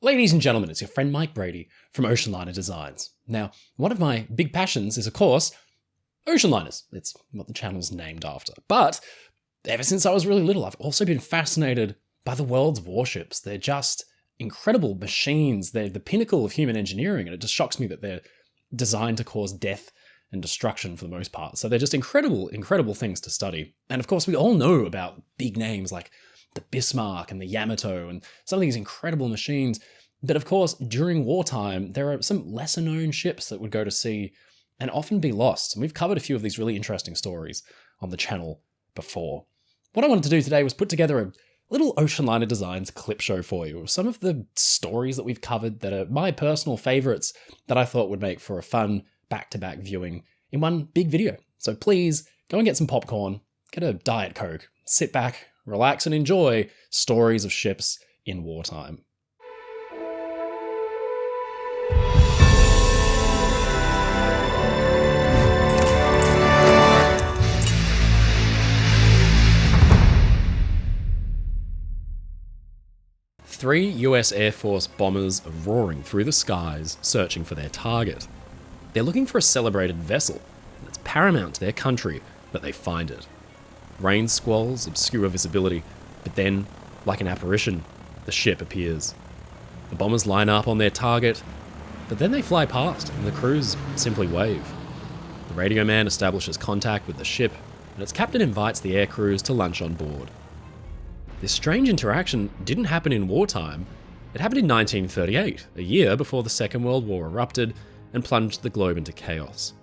Ladies and gentlemen, it's your friend Mike Brady from Oceanliner Designs. Now, one of my big passions is, of course, ocean liners. It's what the channel's named after. But ever since I was really little, I've also been fascinated by the world's warships. They're just incredible machines. They're the pinnacle of human engineering, and it just shocks me that they're designed to cause death and destruction for the most part. So they're just incredible, incredible things to study. And of course, we all know about big names like the Bismarck and the Yamato and some of these incredible machines. But of course, during wartime, there are some lesser known ships that would go to sea and often be lost. And we've covered a few of these really interesting stories on the channel before. What I wanted to do today was put together a little Oceanliner Designs clip show for you of some of the stories that we've covered that are my personal favorites that I thought would make for a fun back-to-back viewing in one big video. So please go and get some popcorn, get a Diet Coke, sit back, relax and enjoy stories of ships in wartime. Three US Air Force bombers are roaring through the skies, searching for their target. They're looking for a celebrated vessel, and it's paramount to their country that they find it. Rain squalls obscure visibility, but then, like an apparition, the ship appears. The bombers line up on their target, but then they fly past, and the crews simply wave. The radio man establishes contact with the ship, and its captain invites the air crews to lunch on board. This strange interaction didn't happen in wartime. It happened in 1938, a year before the Second World War erupted and plunged the globe into chaos.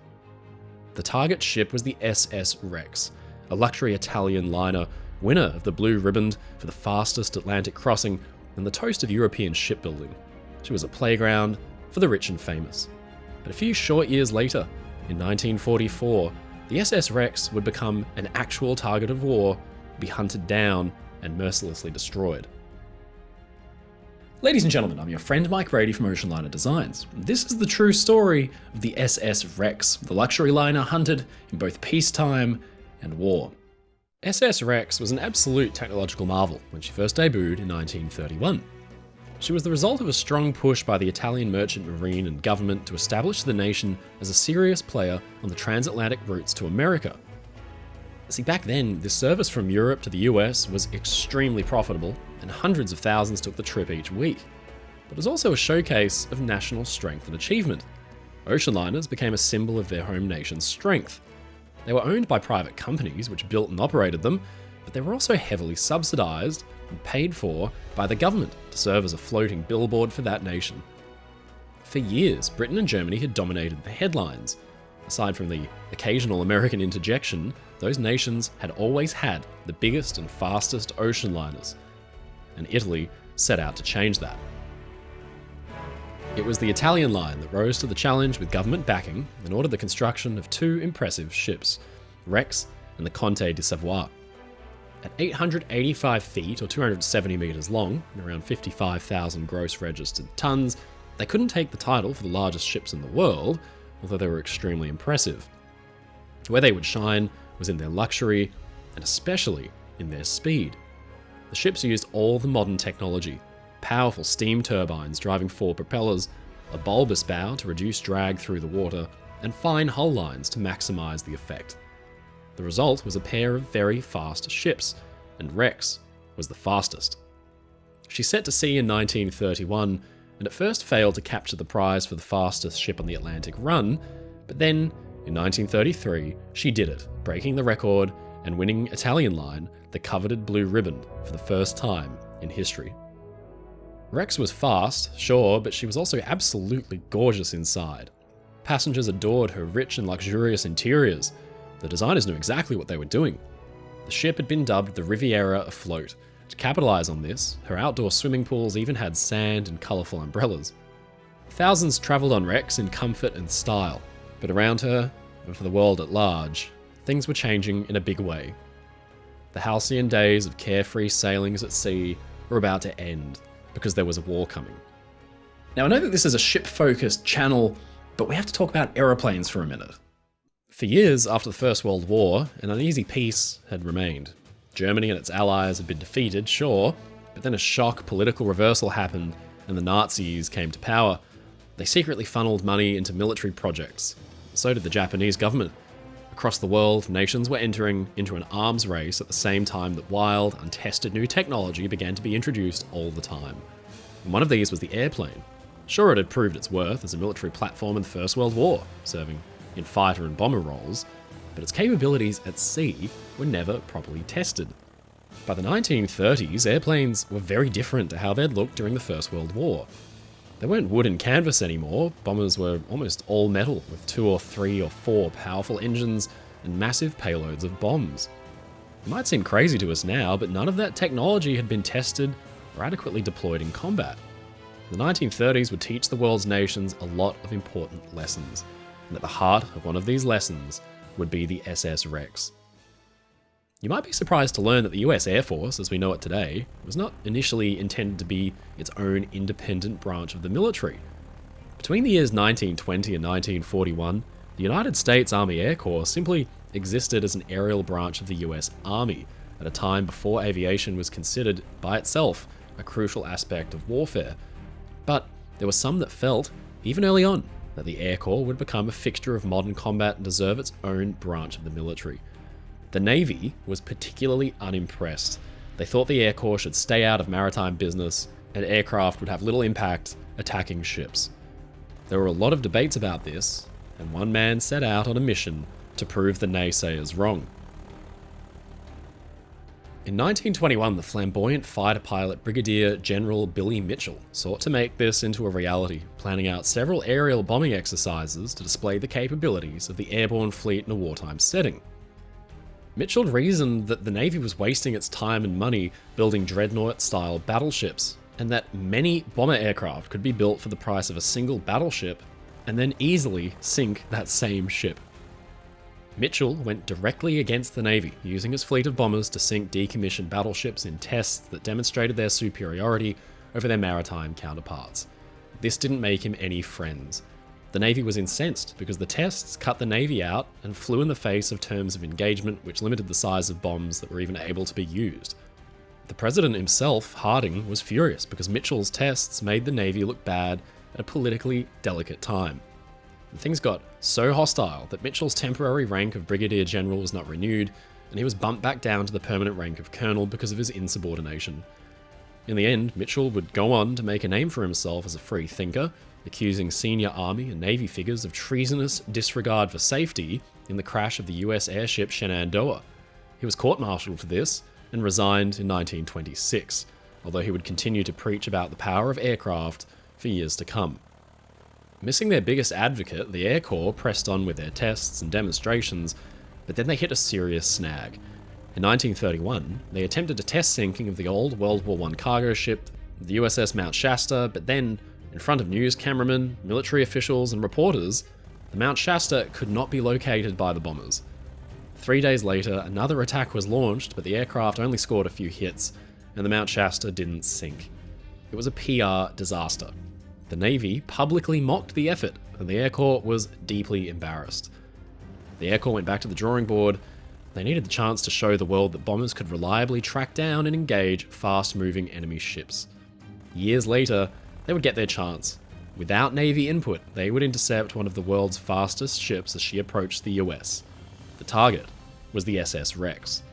The target ship was the SS Rex, a luxury Italian liner, winner of the Blue Riband for the fastest Atlantic crossing and the toast of European shipbuilding. She was a playground for the rich and famous. But a few short years later, in 1944, the SS Rex would become an actual target of war, be hunted down and mercilessly destroyed. Ladies and gentlemen, I'm your friend Mike Brady from Oceanliner Designs. This is the true story of the SS Rex, the luxury liner hunted in both peacetime and war. SS Rex was an absolute technological marvel when she first debuted in 1931. She was the result of a strong push by the Italian merchant marine and government to establish the nation as a serious player on the transatlantic routes to America. See, back then, this service from Europe to the US was extremely profitable, and hundreds of thousands took the trip each week. But it was also a showcase of national strength and achievement. Ocean liners became a symbol of their home nation's strength. They were owned by private companies which built and operated them, but they were also heavily subsidized and paid for by the government to serve as a floating billboard for that nation. For years, Britain and Germany had dominated the headlines. Aside from the occasional American interjection, those nations had always had the biggest and fastest ocean liners, and Italy set out to change that. It was the Italian line that rose to the challenge with government backing and ordered the construction of two impressive ships, Rex and the Conte di Savoie. At 885 feet or 270 metres long and around 55,000 gross registered tons, they couldn't take the title for the largest ships in the world, although they were extremely impressive. Where they would shine was in their luxury, and especially in their speed. The ships used all the modern technology, powerful steam turbines driving four propellers, a bulbous bow to reduce drag through the water, and fine hull lines to maximise the effect. The result was a pair of very fast ships, and Rex was the fastest. She set to sea in 1931, and at first failed to capture the prize for the fastest ship on the Atlantic run, but then, in 1933, she did it, breaking the record and winning Italian line the coveted Blue Riband for the first time in history. Rex was fast, sure, but she was also absolutely gorgeous inside. Passengers adored her rich and luxurious interiors. The designers knew exactly what they were doing. The ship had been dubbed the Riviera afloat. To capitalise on this, her outdoor swimming pools even had sand and colourful umbrellas. Thousands travelled on Rex in comfort and style, but around her, and for the world at large, things were changing in a big way. The halcyon days of carefree sailings at sea were about to end, because there was a war coming. Now, I know that this is a ship-focused channel, but we have to talk about aeroplanes for a minute. For years after the First World War, an uneasy peace had remained. Germany and its allies had been defeated, sure, but then a shock political reversal happened and the Nazis came to power, they secretly funneled money into military projects. So did the Japanese government. Across the world, nations were entering into an arms race at the same time that wild, untested new technology began to be introduced all the time. And one of these was the airplane. Sure, it had proved its worth as a military platform in the First World War, serving in fighter and bomber roles, but its capabilities at sea were never properly tested. By the 1930s, airplanes were very different to how they'd looked during the First World War. They weren't wood and canvas anymore. Bombers were almost all metal, with 2 or 3 or 4 powerful engines and massive payloads of bombs. It might seem crazy to us now, but none of that technology had been tested or adequately deployed in combat. The 1930s would teach the world's nations a lot of important lessons, and at the heart of one of these lessons would be the SS Rex. You might be surprised to learn that the US Air Force, as we know it today, was not initially intended to be its own independent branch of the military. Between the years 1920 and 1941, the United States Army Air Corps simply existed as an aerial branch of the US Army, at a time before aviation was considered by itself a crucial aspect of warfare. But there were some that felt, even early on, that the Air Corps would become a fixture of modern combat and deserve its own branch of the military. The Navy was particularly unimpressed. They thought the Air Corps should stay out of maritime business, and aircraft would have little impact attacking ships. There were a lot of debates about this, and one man set out on a mission to prove the naysayers wrong. In 1921, the flamboyant fighter pilot Brigadier General Billy Mitchell sought to make this into a reality, planning out several aerial bombing exercises to display the capabilities of the airborne fleet in a wartime setting. Mitchell reasoned that the Navy was wasting its time and money building dreadnought-style battleships, and that many bomber aircraft could be built for the price of a single battleship, and then easily sink that same ship. Mitchell went directly against the Navy, using his fleet of bombers to sink decommissioned battleships in tests that demonstrated their superiority over their maritime counterparts. This didn't make him any friends. The Navy was incensed because the tests cut the Navy out and flew in the face of terms of engagement which limited the size of bombs that were even able to be used. The president himself, Harding, was furious because Mitchell's tests made the Navy look bad at a politically delicate time. And things got so hostile that Mitchell's temporary rank of Brigadier General was not renewed, and he was bumped back down to the permanent rank of Colonel because of his insubordination. In the end, Mitchell would go on to make a name for himself as a free thinker, accusing senior Army and Navy figures of treasonous disregard for safety in the crash of the US airship Shenandoah. He was court-martialed for this and resigned in 1926, although he would continue to preach about the power of aircraft for years to come. Missing their biggest advocate, the Air Corps pressed on with their tests and demonstrations, but then they hit a serious snag. In 1931, they attempted a test sinking of the old World War I cargo ship, the USS Mount Shasta, but then, in front of news cameramen, military officials, and reporters, the Mount Shasta could not be located by the bombers. 3 days later, another attack was launched, but the aircraft only scored a few hits, and the Mount Shasta didn't sink. It was a PR disaster. The Navy publicly mocked the effort, and the Air Corps was deeply embarrassed. The Air Corps went back to the drawing board. They needed the chance to show the world that bombers could reliably track down and engage fast-moving enemy ships. Years later, they would get their chance. Without Navy input, they would intercept one of the world's fastest ships as she approached the US. The target was the SS Rex.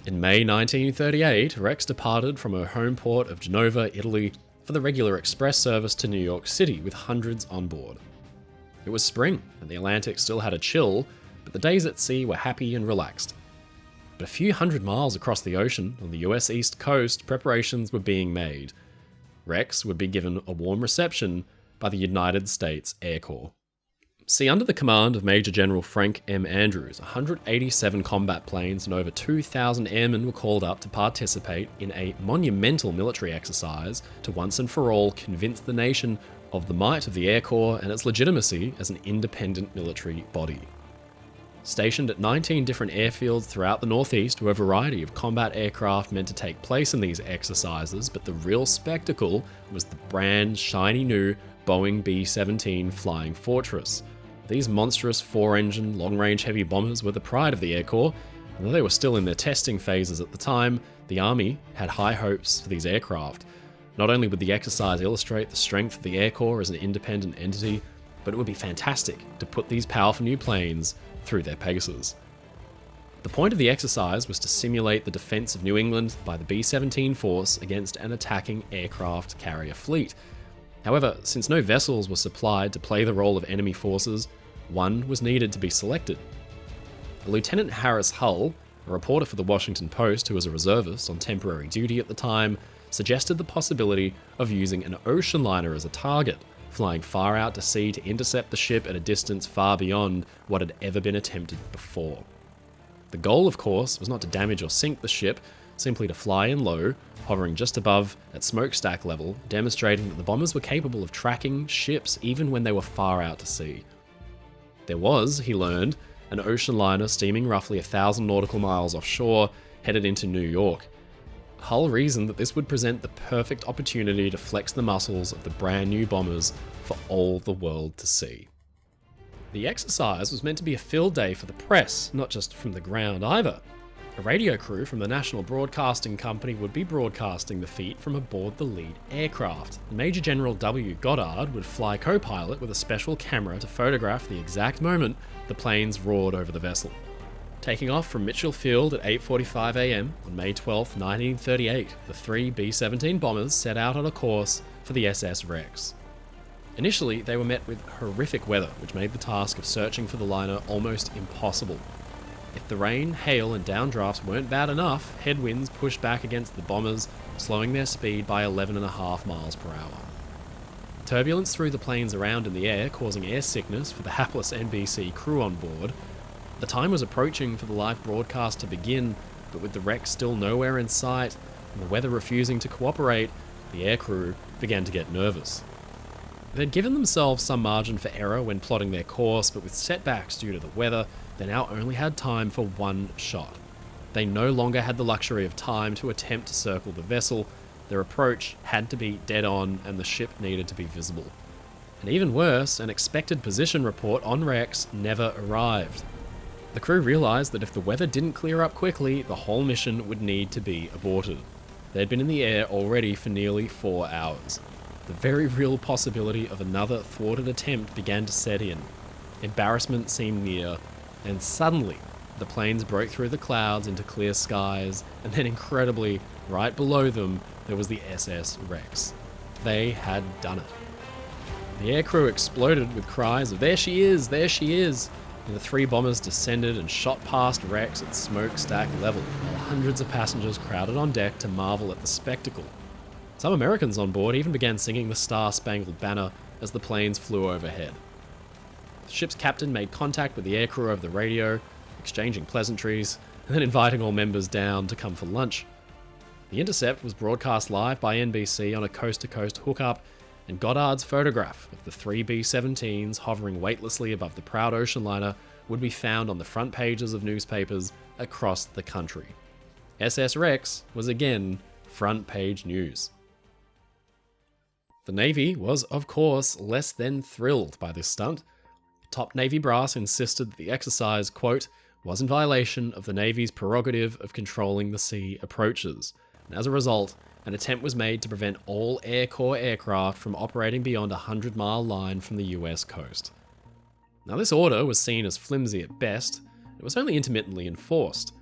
In May 1938, Rex departed from her home port of Genova, Italy, for the regular express service to New York City with hundreds on board. It was spring, and the Atlantic still had a chill, but the days at sea were happy and relaxed. But a few hundred miles across the ocean, on the US East Coast, preparations were being made. Rex would be given a warm reception by the United States Air Corps. See, under the command of Major General Frank M. Andrews, 187 combat planes and over 2,000 airmen were called up to participate in a monumental military exercise to once and for all convince the nation of the might of the Air Corps and its legitimacy as an independent military body. Stationed at 19 different airfields throughout the Northeast were a variety of combat aircraft meant to take place in these exercises, but the real spectacle was the brand shiny new Boeing B-17 Flying Fortress. These monstrous 4-engine, long-range heavy bombers were the pride of the Air Corps, and though they were still in their testing phases at the time, the Army had high hopes for these aircraft. Not only would the exercise illustrate the strength of the Air Corps as an independent entity, but it would be fantastic to put these powerful new planes through their paces. The point of the exercise was to simulate the defense of New England by the B-17 force against an attacking aircraft carrier fleet. However, since no vessels were supplied to play the role of enemy forces, one was needed to be selected. Lieutenant Harris Hull, a reporter for the Washington Post who was a reservist on temporary duty at the time, suggested the possibility of using an ocean liner as a target, flying far out to sea to intercept the ship at a distance far beyond what had ever been attempted before. The goal, of course, was not to damage or sink the ship, simply to fly in low, hovering just above at smokestack level, demonstrating that the bombers were capable of tracking ships even when they were far out to sea. There was, he learned, an ocean liner steaming roughly 1,000 nautical miles offshore, headed into New York. Hull reasoned that this would present the perfect opportunity to flex the muscles of the brand new bombers for all the world to see. The exercise was meant to be a field day for the press, not just from the ground either. A radio crew from the National Broadcasting Company would be broadcasting the feat from aboard the lead aircraft. Major General W. Goddard would fly co-pilot with a special camera to photograph the exact moment the planes roared over the vessel. Taking off from Mitchell Field at 8:45 a.m. on May 12, 1938, the three B-17 bombers set out on a course for the SS Rex. Initially, they were met with horrific weather, which made the task of searching for the liner almost impossible. If the rain, hail, and downdrafts weren't bad enough, headwinds pushed back against the bombers, slowing their speed by 11.5 miles per hour. Turbulence threw the planes around in the air, causing air sickness for the hapless NBC crew on board. The time was approaching for the live broadcast to begin, but with the wreck still nowhere in sight, and the weather refusing to cooperate, the air crew began to get nervous. They'd given themselves some margin for error when plotting their course, but with setbacks due to the weather, they now only had time for one shot. They no longer had the luxury of time to attempt to circle the vessel. Their approach had to be dead on, and the ship needed to be visible. And even worse, an expected position report on Rex never arrived. The crew realized that if the weather didn't clear up quickly, the whole mission would need to be aborted. They'd been in the air already for nearly 4 hours. The very real possibility of another thwarted attempt began to set in. Embarrassment seemed near, and suddenly, the planes broke through the clouds into clear skies, and then incredibly, right below them, there was the SS Rex. They had done it. The aircrew exploded with cries of "There she is! There she is!" and the three bombers descended and shot past Rex at smokestack level, while hundreds of passengers crowded on deck to marvel at the spectacle. Some Americans on board even began singing the Star-Spangled Banner as the planes flew overhead. The ship's captain made contact with the aircrew over the radio, exchanging pleasantries, and then inviting all members down to come for lunch. The intercept was broadcast live by NBC on a coast-to-coast hookup, and Goddard's photograph of the three B-17s hovering weightlessly above the proud ocean liner would be found on the front pages of newspapers across the country. SS Rex was again front page news. The Navy was, of course, less than thrilled by this stunt. Top Navy brass insisted that the exercise, quote, was in violation of the Navy's prerogative of controlling the sea approaches, and as a result, an attempt was made to prevent all Air Corps aircraft from operating beyond a 100-mile line from the US coast. Now, this order was seen as flimsy at best. It was only intermittently enforced.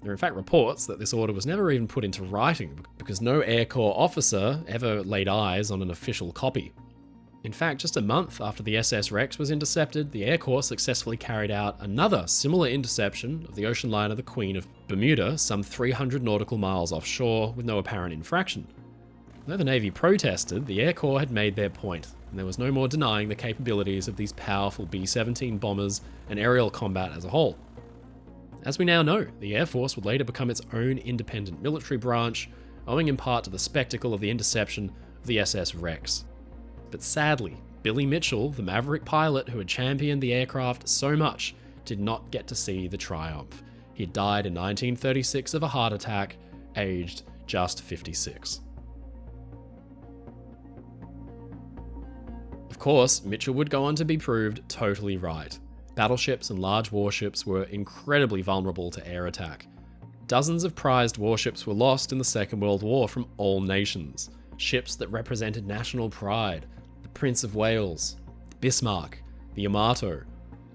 There are in fact reports that this order was never even put into writing because no Air Corps officer ever laid eyes on an official copy. In fact, just a month after the SS Rex was intercepted, the Air Corps successfully carried out another similar interception of the ocean liner the Queen of Bermuda, some 300 nautical miles offshore, with no apparent infraction. Though the Navy protested, the Air Corps had made their point, and there was no more denying the capabilities of these powerful B-17 bombers and aerial combat as a whole. As we now know, the Air Force would later become its own independent military branch, owing in part to the spectacle of the interception of the SS Rex. But sadly, Billy Mitchell, the maverick pilot who had championed the aircraft so much, did not get to see the triumph. He had died in 1936 of a heart attack, aged just 56. Of course, Mitchell would go on to be proved totally right. Battleships and large warships were incredibly vulnerable to air attack. Dozens of prized warships were lost in the Second World War from all nations. ships that represented national pride, the Prince of Wales, the Bismarck, the Yamato.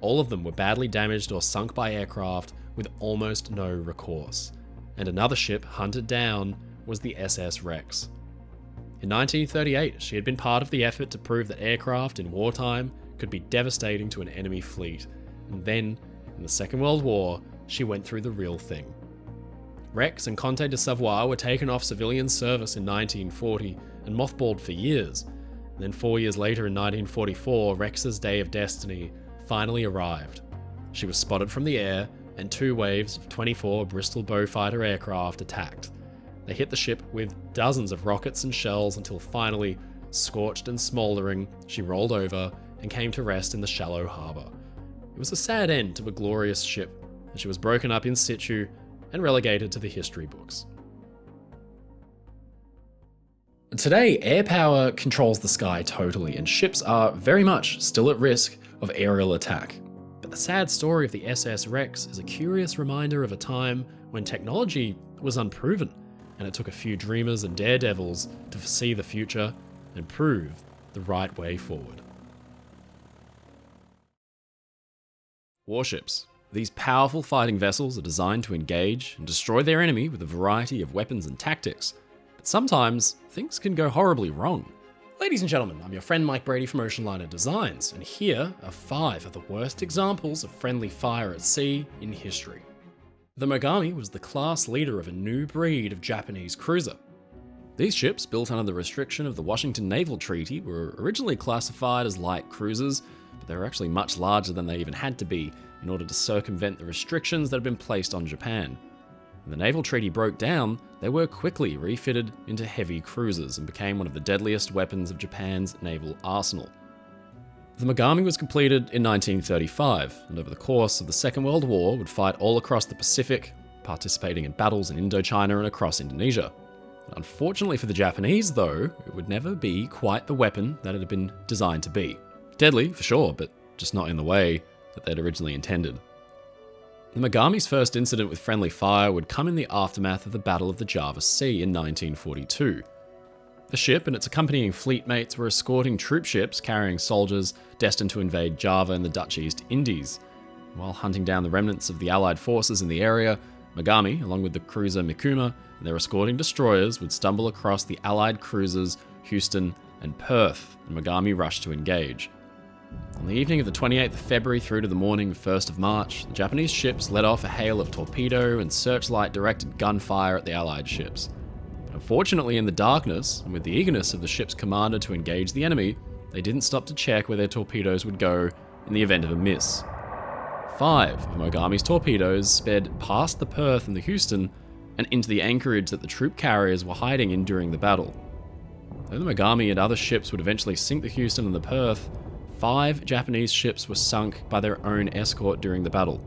All of them were badly damaged or sunk by aircraft with almost no recourse. And another ship hunted down was the SS Rex. In 1938, she had been part of the effort to prove that aircraft in wartime could be devastating to an enemy fleet. And then, in the Second World War, she went through the real thing. Rex and Comte de Savoie were taken off civilian service in 1940 and mothballed for years. And then 4 years later in 1944, Rex's day of destiny finally arrived. She was spotted from the air and 2 waves of 24 Bristol Beaufighter aircraft attacked. They hit the ship with dozens of rockets and shells until finally, scorched and smouldering, she rolled over and came to rest in the shallow harbour. It was a sad end to a glorious ship, and she was broken up in situ and relegated to the history books. Today, air power controls the sky totally, and ships are very much still at risk of aerial attack. But the sad story of the SS Rex is a curious reminder of a time when technology was unproven, and it took a few dreamers and daredevils to foresee the future and prove the right way forward. Warships. These powerful fighting vessels are designed to engage and destroy their enemy with a variety of weapons and tactics. But sometimes, things can go horribly wrong. Ladies and gentlemen, I'm your friend Mike Brady from Oceanliner Designs, and here are 5 of the worst examples of friendly fire at sea in history. The Mogami was the class leader of a new breed of Japanese cruiser. These ships, built under the restriction of the Washington Naval Treaty, were originally classified as light cruisers, but they were actually much larger than they even had to be in order to circumvent the restrictions that had been placed on Japan. When the Naval Treaty broke down, they were quickly refitted into heavy cruisers and became one of the deadliest weapons of Japan's naval arsenal. The Mogami was completed in 1935, and over the course of the Second World War would fight all across the Pacific, participating in battles in Indochina and across Indonesia. Unfortunately for the Japanese, though, it would never be quite the weapon that it had been designed to be. Deadly, for sure, but just not in the way that they'd originally intended. The Mogami's first incident with friendly fire would come in the aftermath of the Battle of the Java Sea in 1942. The ship and its accompanying fleet mates were escorting troop ships carrying soldiers destined to invade Java and the Dutch East Indies. While hunting down the remnants of the Allied forces in the area, Mogami, along with the cruiser Mikuma and their escorting destroyers, would stumble across the Allied cruisers Houston and Perth, and Mogami rushed to engage. On the evening of the 28th of February through to the morning of 1st of March, the Japanese ships let off a hail of torpedo and searchlight-directed gunfire at the Allied ships. Unfortunately, in the darkness, and with the eagerness of the ship's commander to engage the enemy, they didn't stop to check where their torpedoes would go in the event of a miss. 5 of Mogami's torpedoes sped past the Perth and the Houston and into the anchorage that the troop carriers were hiding in during the battle. Though the Mogami and other ships would eventually sink the Houston and the Perth, 5 Japanese ships were sunk by their own escort during the battle.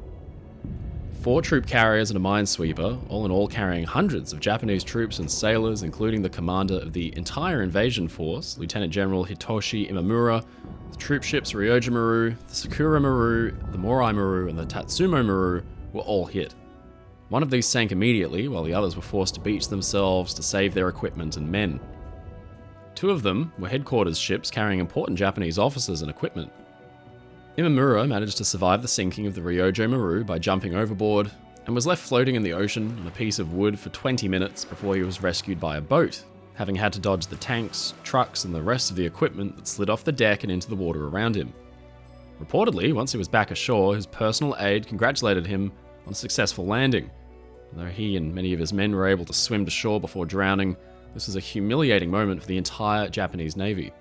4 troop carriers and a minesweeper, all in all carrying hundreds of Japanese troops and sailors, including the commander of the entire invasion force, Lieutenant General Hitoshi Imamura, the troop ships Ryoja Maru, the Sakura Maru, the Morai Maru, and the Tatsumo Maru, were all hit. One of these sank immediately, while the others were forced to beach themselves to save their equipment and men. 2 of them were headquarters ships carrying important Japanese officers and equipment. Imamura managed to survive the sinking of the Ryoja Maru by jumping overboard, and was left floating in the ocean on a piece of wood for 20 minutes before he was rescued by a boat, having had to dodge the tanks, trucks, and the rest of the equipment that slid off the deck and into the water around him. Reportedly, once he was back ashore, his personal aide congratulated him on a successful landing. Though he and many of his men were able to swim to shore before drowning, this was a humiliating moment for the entire Japanese Navy.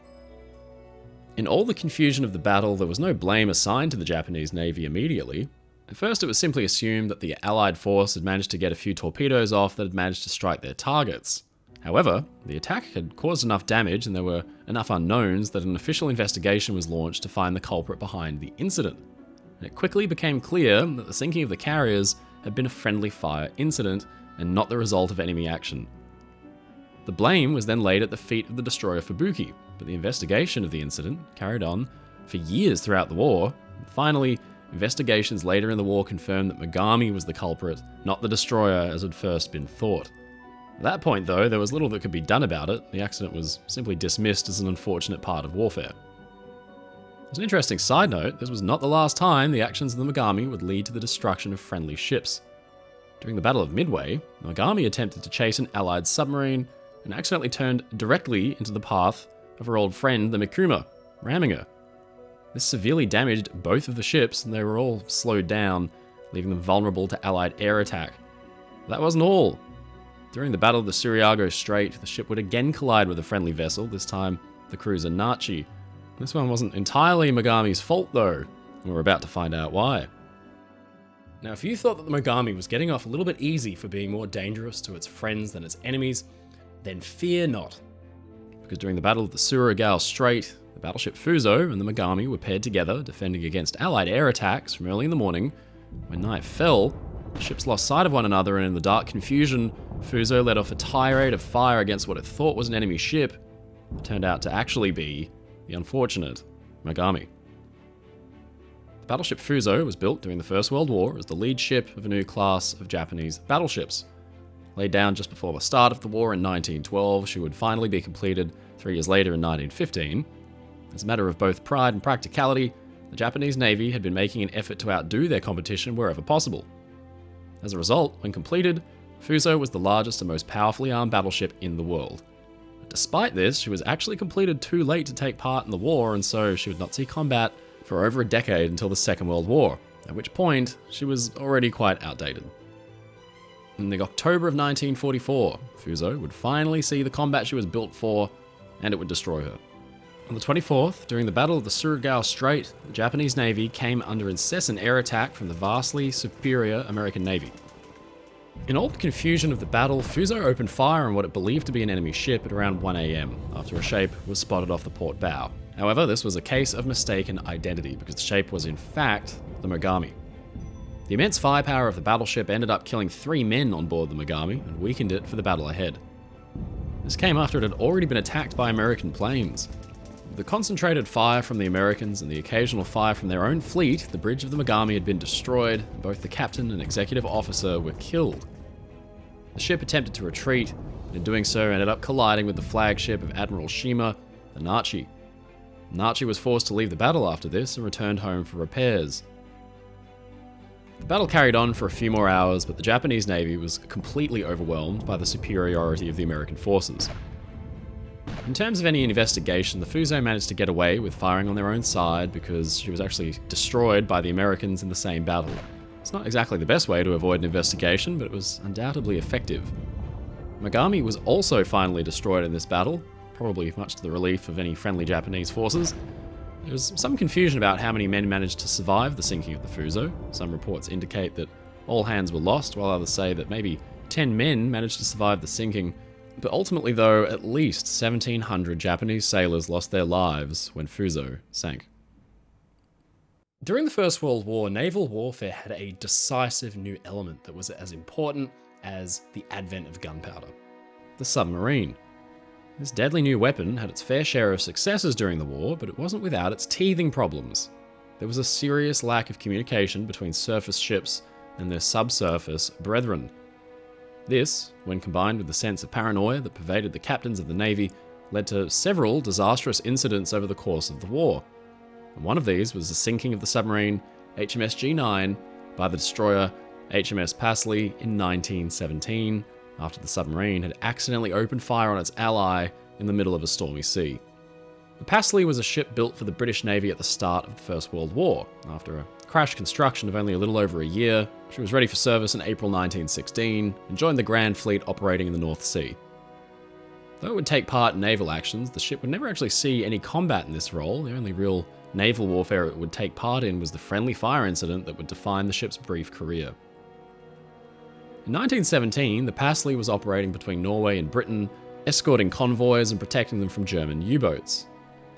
In all the confusion of the battle, there was no blame assigned to the Japanese Navy immediately. At first, it was simply assumed that the Allied force had managed to get a few torpedoes off that had managed to strike their targets. However, the attack had caused enough damage and there were enough unknowns that an official investigation was launched to find the culprit behind the incident. And it quickly became clear that the sinking of the carriers had been a friendly fire incident and not the result of enemy action. The blame was then laid at the feet of the destroyer Fubuki, but the investigation of the incident carried on for years throughout the war. And finally, investigations later in the war confirmed that Mogami was the culprit, not the destroyer as had first been thought. At that point, though, there was little that could be done about it. The accident was simply dismissed as an unfortunate part of warfare. As an interesting side note, this was not the last time the actions of the Megami would lead to the destruction of friendly ships. During the Battle of Midway, the Megami attempted to chase an Allied submarine and accidentally turned directly into the path of her old friend, the Mikuma, ramming her. This severely damaged both of the ships, and they were all slowed down, leaving them vulnerable to Allied air attack. But that wasn't all. During the Battle of the Suriago Strait, the ship would again collide with a friendly vessel, this time the cruiser Nachi. This one wasn't entirely Megami's fault though, and we're about to find out why. Now, if you thought that the Megami was getting off a little bit easy for being more dangerous to its friends than its enemies, then fear not. Because during the Battle of the Surigao Strait, the battleship Fuso and the Megami were paired together, defending against Allied air attacks from early in the morning. When night fell, the ships lost sight of one another, and in the dark confusion, Fuso let off a tirade of fire against what it thought was an enemy ship. It turned out to actually be the unfortunate Megami. The battleship Fuso was built during the First World War as the lead ship of a new class of Japanese battleships. Laid down just before the start of the war in 1912, she would finally be completed 3 years later in 1915. As a matter of both pride and practicality, the Japanese Navy had been making an effort to outdo their competition wherever possible. As a result, when completed, Fuso was the largest and most powerfully armed battleship in the world. Despite this, she was actually completed too late to take part in the war, and so she would not see combat for over a decade until the Second World War, at which point she was already quite outdated. In the October of 1944, Fuso would finally see the combat she was built for, and it would destroy her. On the 24th, during the Battle of the Surigao Strait, the Japanese Navy came under incessant air attack from the vastly superior American Navy. In all the confusion of the battle, Fuso opened fire on what it believed to be an enemy ship at around 1 AM, after a shape was spotted off the port bow. However, this was a case of mistaken identity, because the shape was in fact the Megami. The immense firepower of the battleship ended up killing 3 men on board the Megami and weakened it for the battle ahead. This came after it had already been attacked by American planes. With the concentrated fire from the Americans and the occasional fire from their own fleet, the bridge of the Megami had been destroyed, and both the captain and executive officer were killed. The ship attempted to retreat, and in doing so ended up colliding with the flagship of Admiral Shima, the Nachi. Nachi was forced to leave the battle after this and returned home for repairs. The battle carried on for a few more hours, but the Japanese Navy was completely overwhelmed by the superiority of the American forces. In terms of any investigation, the Fuso managed to get away with firing on their own side because she was actually destroyed by the Americans in the same battle. It's not exactly the best way to avoid an investigation, but it was undoubtedly effective. Megami was also finally destroyed in this battle, probably much to the relief of any friendly Japanese forces. There was some confusion about how many men managed to survive the sinking of the Fuso. Some reports indicate that all hands were lost, while others say that maybe 10 men managed to survive the sinking. But ultimately though, at least 1,700 Japanese sailors lost their lives when Fuso sank. During the First World War, naval warfare had a decisive new element that was as important as the advent of gunpowder: the submarine. This deadly new weapon had its fair share of successes during the war, but it wasn't without its teething problems. There was a serious lack of communication between surface ships and their subsurface brethren. This, when combined with the sense of paranoia that pervaded the captains of the Navy, led to several disastrous incidents over the course of the war. And one of these was the sinking of the submarine HMS G9 by the destroyer HMS Pasley in 1917, after the submarine had accidentally opened fire on its ally in the middle of a stormy sea. The Pasley was a ship built for the British Navy at the start of the First World War. After a crash construction of only a little over a year, she was ready for service in April 1916 and joined the Grand Fleet operating in the North Sea. Though it would take part in naval actions, the ship would never actually see any combat in this role. The only real naval warfare it would take part in was the friendly fire incident that would define the ship's brief career. In 1917, the Pasley was operating between Norway and Britain, escorting convoys and protecting them from German U-boats.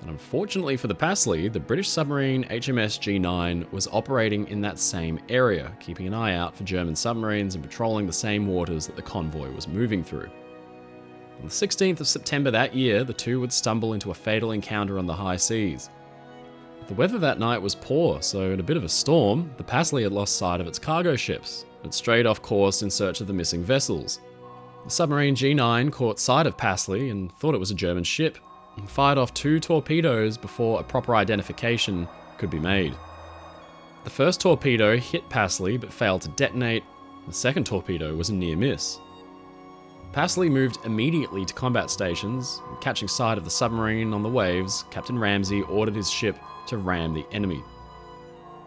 And unfortunately for the Pasley, the British submarine HMS G9 was operating in that same area, keeping an eye out for German submarines and patrolling the same waters that the convoy was moving through. On the 16th of September that year, the two would stumble into a fatal encounter on the high seas. The weather that night was poor, so in a bit of a storm, the Pasley had lost sight of its cargo ships and had strayed off course in search of the missing vessels. The submarine G9 caught sight of Passley and thought it was a German ship, and fired off 2 torpedoes before a proper identification could be made. The first torpedo hit Passley but failed to detonate. The second torpedo was a near miss. Passley moved immediately to combat stations, and catching sight of the submarine on the waves, Captain Ramsay ordered his ship to ram the enemy.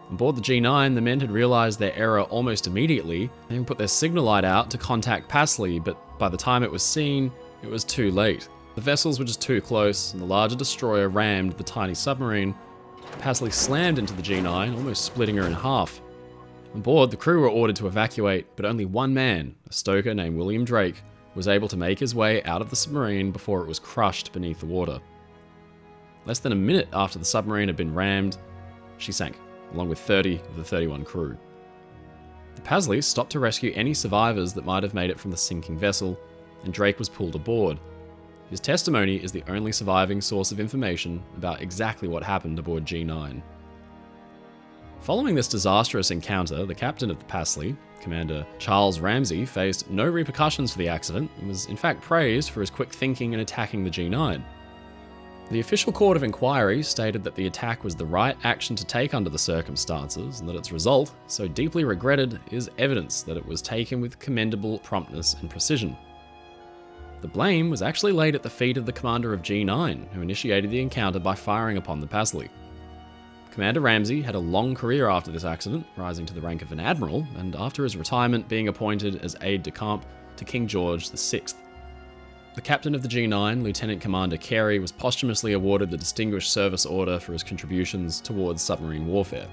On board the G9, the men had realised their error almost immediately and put their signal light out to contact Passley, but by the time it was seen, it was too late. The vessels were just too close, and the larger destroyer rammed the tiny submarine. Passley slammed into the G9, almost splitting her in half. On board, the crew were ordered to evacuate, but only one man, a stoker named William Drake, was able to make his way out of the submarine before it was crushed beneath the water. Less than a minute after the submarine had been rammed, she sank, along with 30 of the 31 crew. The Passley stopped to rescue any survivors that might have made it from the sinking vessel, and Drake was pulled aboard. His testimony is the only surviving source of information about exactly what happened aboard G9. Following this disastrous encounter, the captain of the Passley, Commander Charles Ramsay, faced no repercussions for the accident and was in fact praised for his quick thinking in attacking the G9. The official court of inquiry stated that the attack was the right action to take under the circumstances, and that its result, so deeply regretted, is evidence that it was taken with commendable promptness and precision. The blame was actually laid at the feet of the commander of G9, who initiated the encounter by firing upon the Passley. Commander Ramsay had a long career after this accident, rising to the rank of an admiral, and after his retirement being appointed as aide-de-camp to King George VI. The captain of the G9, Lieutenant Commander Carey, was posthumously awarded the Distinguished Service Order for his contributions towards submarine warfare.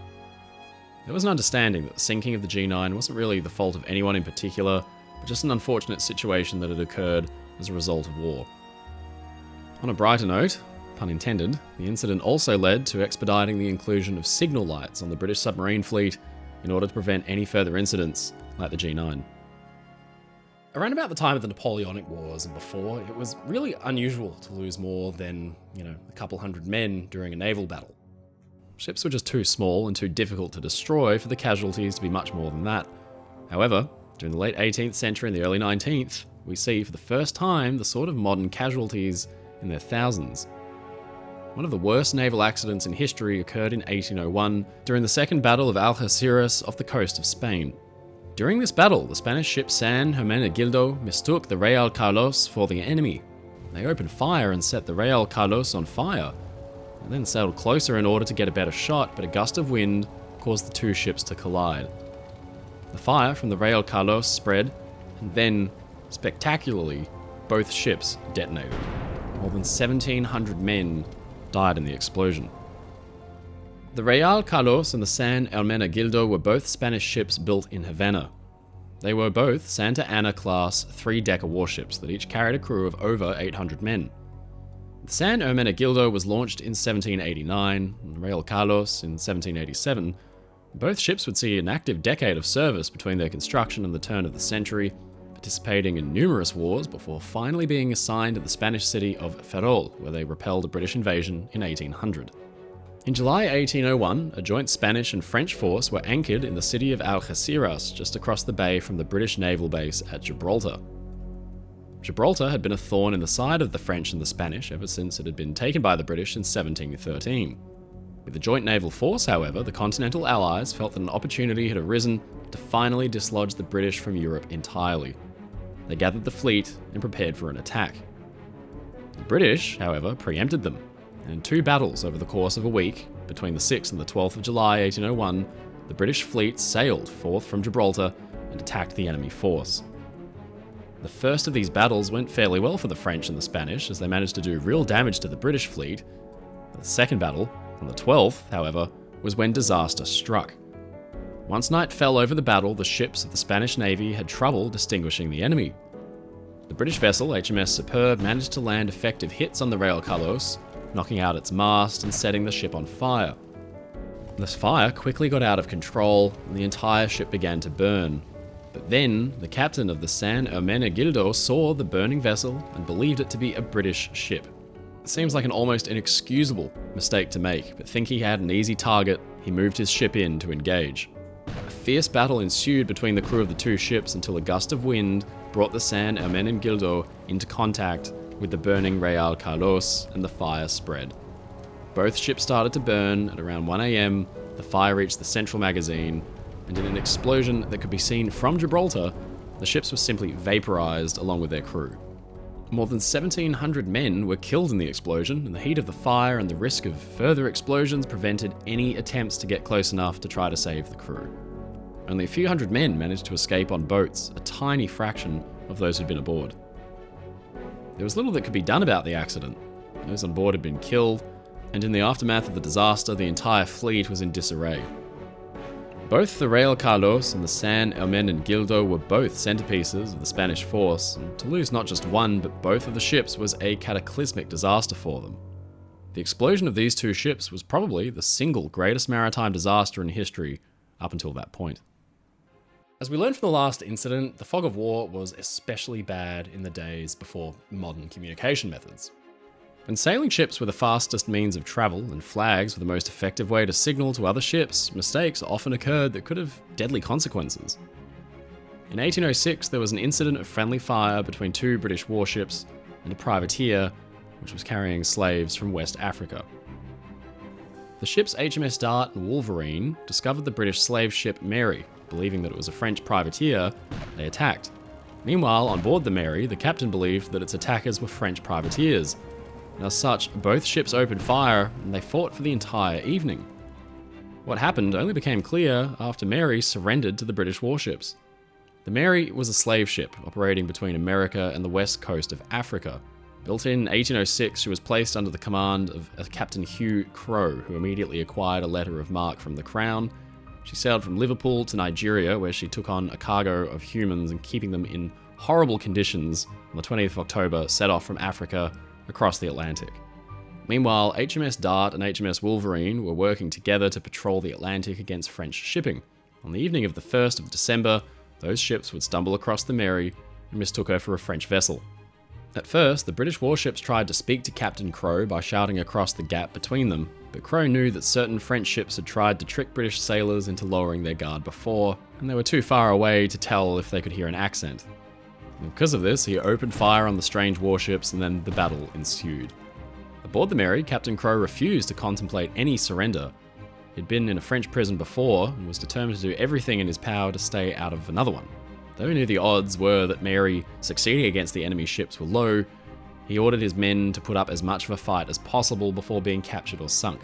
There was an understanding that the sinking of the G9 wasn't really the fault of anyone in particular, but just an unfortunate situation that had occurred as a result of war. On a brighter note, pun intended, the incident also led to expediting the inclusion of signal lights on the British submarine fleet in order to prevent any further incidents like the G9. Around about the time of the Napoleonic Wars and before, it was really unusual to lose more than, a couple hundred men during a naval battle. Ships were just too small and too difficult to destroy for the casualties to be much more than that. However, during the late 18th century and the early 19th, we see for the first time the sort of modern casualties in their thousands. One of the worst naval accidents in history occurred in 1801 during the Second Battle of Algeciras off the coast of Spain. During this battle, the Spanish ship San Hermenegildo mistook the Real Carlos for the enemy. They opened fire and set the Real Carlos on fire, and then sailed closer in order to get a better shot, but a gust of wind caused the two ships to collide. The fire from the Real Carlos spread, and then, spectacularly, both ships detonated. More than 1,700 men died in the explosion. The Real Carlos and the San Hermenegildo were both Spanish ships built in Havana. They were both Santa Ana class 3-decker warships that each carried a crew of over 800 men. The San Hermenegildo was launched in 1789, and the Real Carlos in 1787. Both ships would see an active decade of service between their construction and the turn of the century, participating in numerous wars before finally being assigned to the Spanish city of Ferrol, where they repelled a British invasion in 1800. In July 1801, a joint Spanish and French force were anchored in the city of Algeciras, just across the bay from the British naval base at Gibraltar. Gibraltar had been a thorn in the side of the French and the Spanish ever since it had been taken by the British in 1713. With the joint naval force, however, the Continental Allies felt that an opportunity had arisen to finally dislodge the British from Europe entirely. They gathered the fleet and prepared for an attack. The British, however, preempted them. And in 2 battles over the course of a week, between the 6th and the 12th of July 1801, the British fleet sailed forth from Gibraltar and attacked the enemy force. The first of these battles went fairly well for the French and the Spanish, as they managed to do real damage to the British fleet. The second battle, on the 12th, however, was when disaster struck. Once night fell over the battle, the ships of the Spanish Navy had trouble distinguishing the enemy. The British vessel HMS Superb managed to land effective hits on the Real Carlos, knocking out its mast and setting the ship on fire. This fire quickly got out of control and the entire ship began to burn. But then, the captain of the San Hermenegildo saw the burning vessel and believed it to be a British ship. It seems like an almost inexcusable mistake to make, but thinking he had an easy target, he moved his ship in to engage. A fierce battle ensued between the crew of the 2 ships until a gust of wind brought the San Hermenegildo into contact with the burning Real Carlos, and the fire spread. Both ships started to burn at around 1 a.m. The fire reached the central magazine, and in an explosion that could be seen from Gibraltar, the ships were simply vaporized along with their crew. More than 1,700 men were killed in the explosion, and the heat of the fire and the risk of further explosions prevented any attempts to get close enough to try to save the crew. Only a few hundred men managed to escape on boats, a tiny fraction of those who'd been aboard. There was little that could be done about the accident. Those on board had been killed, and in the aftermath of the disaster, the entire fleet was in disarray. Both the Real Carlos and the San Hermenegildo were both centerpieces of the Spanish force, and to lose not just one but both of the ships was a cataclysmic disaster for them. The explosion of these two ships was probably the single greatest maritime disaster in history up until that point. As we learned from the last incident, the fog of war was especially bad in the days before modern communication methods. When sailing ships were the fastest means of travel and flags were the most effective way to signal to other ships, mistakes often occurred that could have deadly consequences. In 1806, there was an incident of friendly fire between two British warships and a privateer which was carrying slaves from West Africa. The ships HMS Dart and Wolverine discovered the British slave ship Mary. Believing that it was a French privateer, they attacked. Meanwhile, on board the Mary, the captain believed that its attackers were French privateers. And as such, both ships opened fire, and they fought for the entire evening. What happened only became clear after Mary surrendered to the British warships. The Mary was a slave ship operating between America and the west coast of Africa. Built in 1806, she was placed under the command of a Captain Hugh Crowe, who immediately acquired a letter of marque from the Crown. She sailed from Liverpool to Nigeria, where she took on a cargo of humans and keeping them in horrible conditions on the 20th of October, set off from Africa across the Atlantic. Meanwhile, HMS Dart and HMS Wolverine were working together to patrol the Atlantic against French shipping. On the evening of the 1st of December, those ships would stumble across the Mary and mistook her for a French vessel. At first, the British warships tried to speak to Captain Crowe by shouting across the gap between them, but Crowe knew that certain French ships had tried to trick British sailors into lowering their guard before, and they were too far away to tell if they could hear an accent. Because of this, he opened fire on the strange warships, and then the battle ensued. Aboard the Mary, Captain Crowe refused to contemplate any surrender. He'd been in a French prison before, and was determined to do everything in his power to stay out of another one. Though he knew the odds were that Mary succeeding against the enemy ships were low, he ordered his men to put up as much of a fight as possible before being captured or sunk.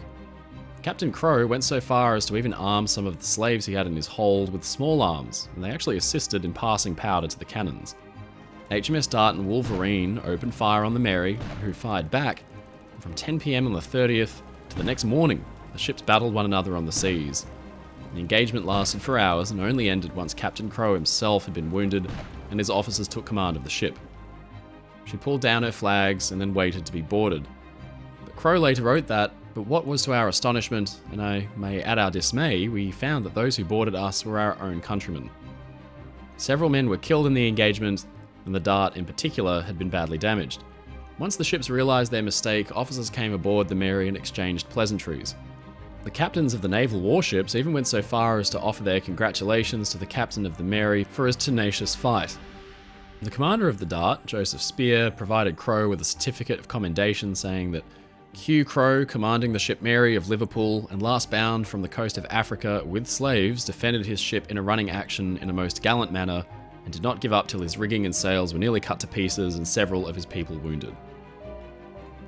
Captain Crowe went so far as to even arm some of the slaves he had in his hold with small arms, and they actually assisted in passing powder to the cannons. HMS Dart and Wolverine opened fire on the Mary, who fired back, and from 10 p.m. on the 30th to the next morning, the ships battled one another on the seas. The engagement lasted for hours and only ended once Captain Crowe himself had been wounded and his officers took command of the ship. She pulled down her flags and then waited to be boarded. But Crowe later wrote that, but what was to our astonishment, and I may add our dismay, we found that those who boarded us were our own countrymen. Several men were killed in the engagement, and the Dart in particular had been badly damaged. Once the ships realized their mistake, officers came aboard the Mary and exchanged pleasantries. The captains of the naval warships even went so far as to offer their congratulations to the captain of the Mary for his tenacious fight. The commander of the Dart, Joseph Spear, provided Crowe with a certificate of commendation saying that Hugh Crowe, commanding the ship Mary of Liverpool and last bound from the coast of Africa with slaves, defended his ship in a running action in a most gallant manner and did not give up till his rigging and sails were nearly cut to pieces and several of his people wounded.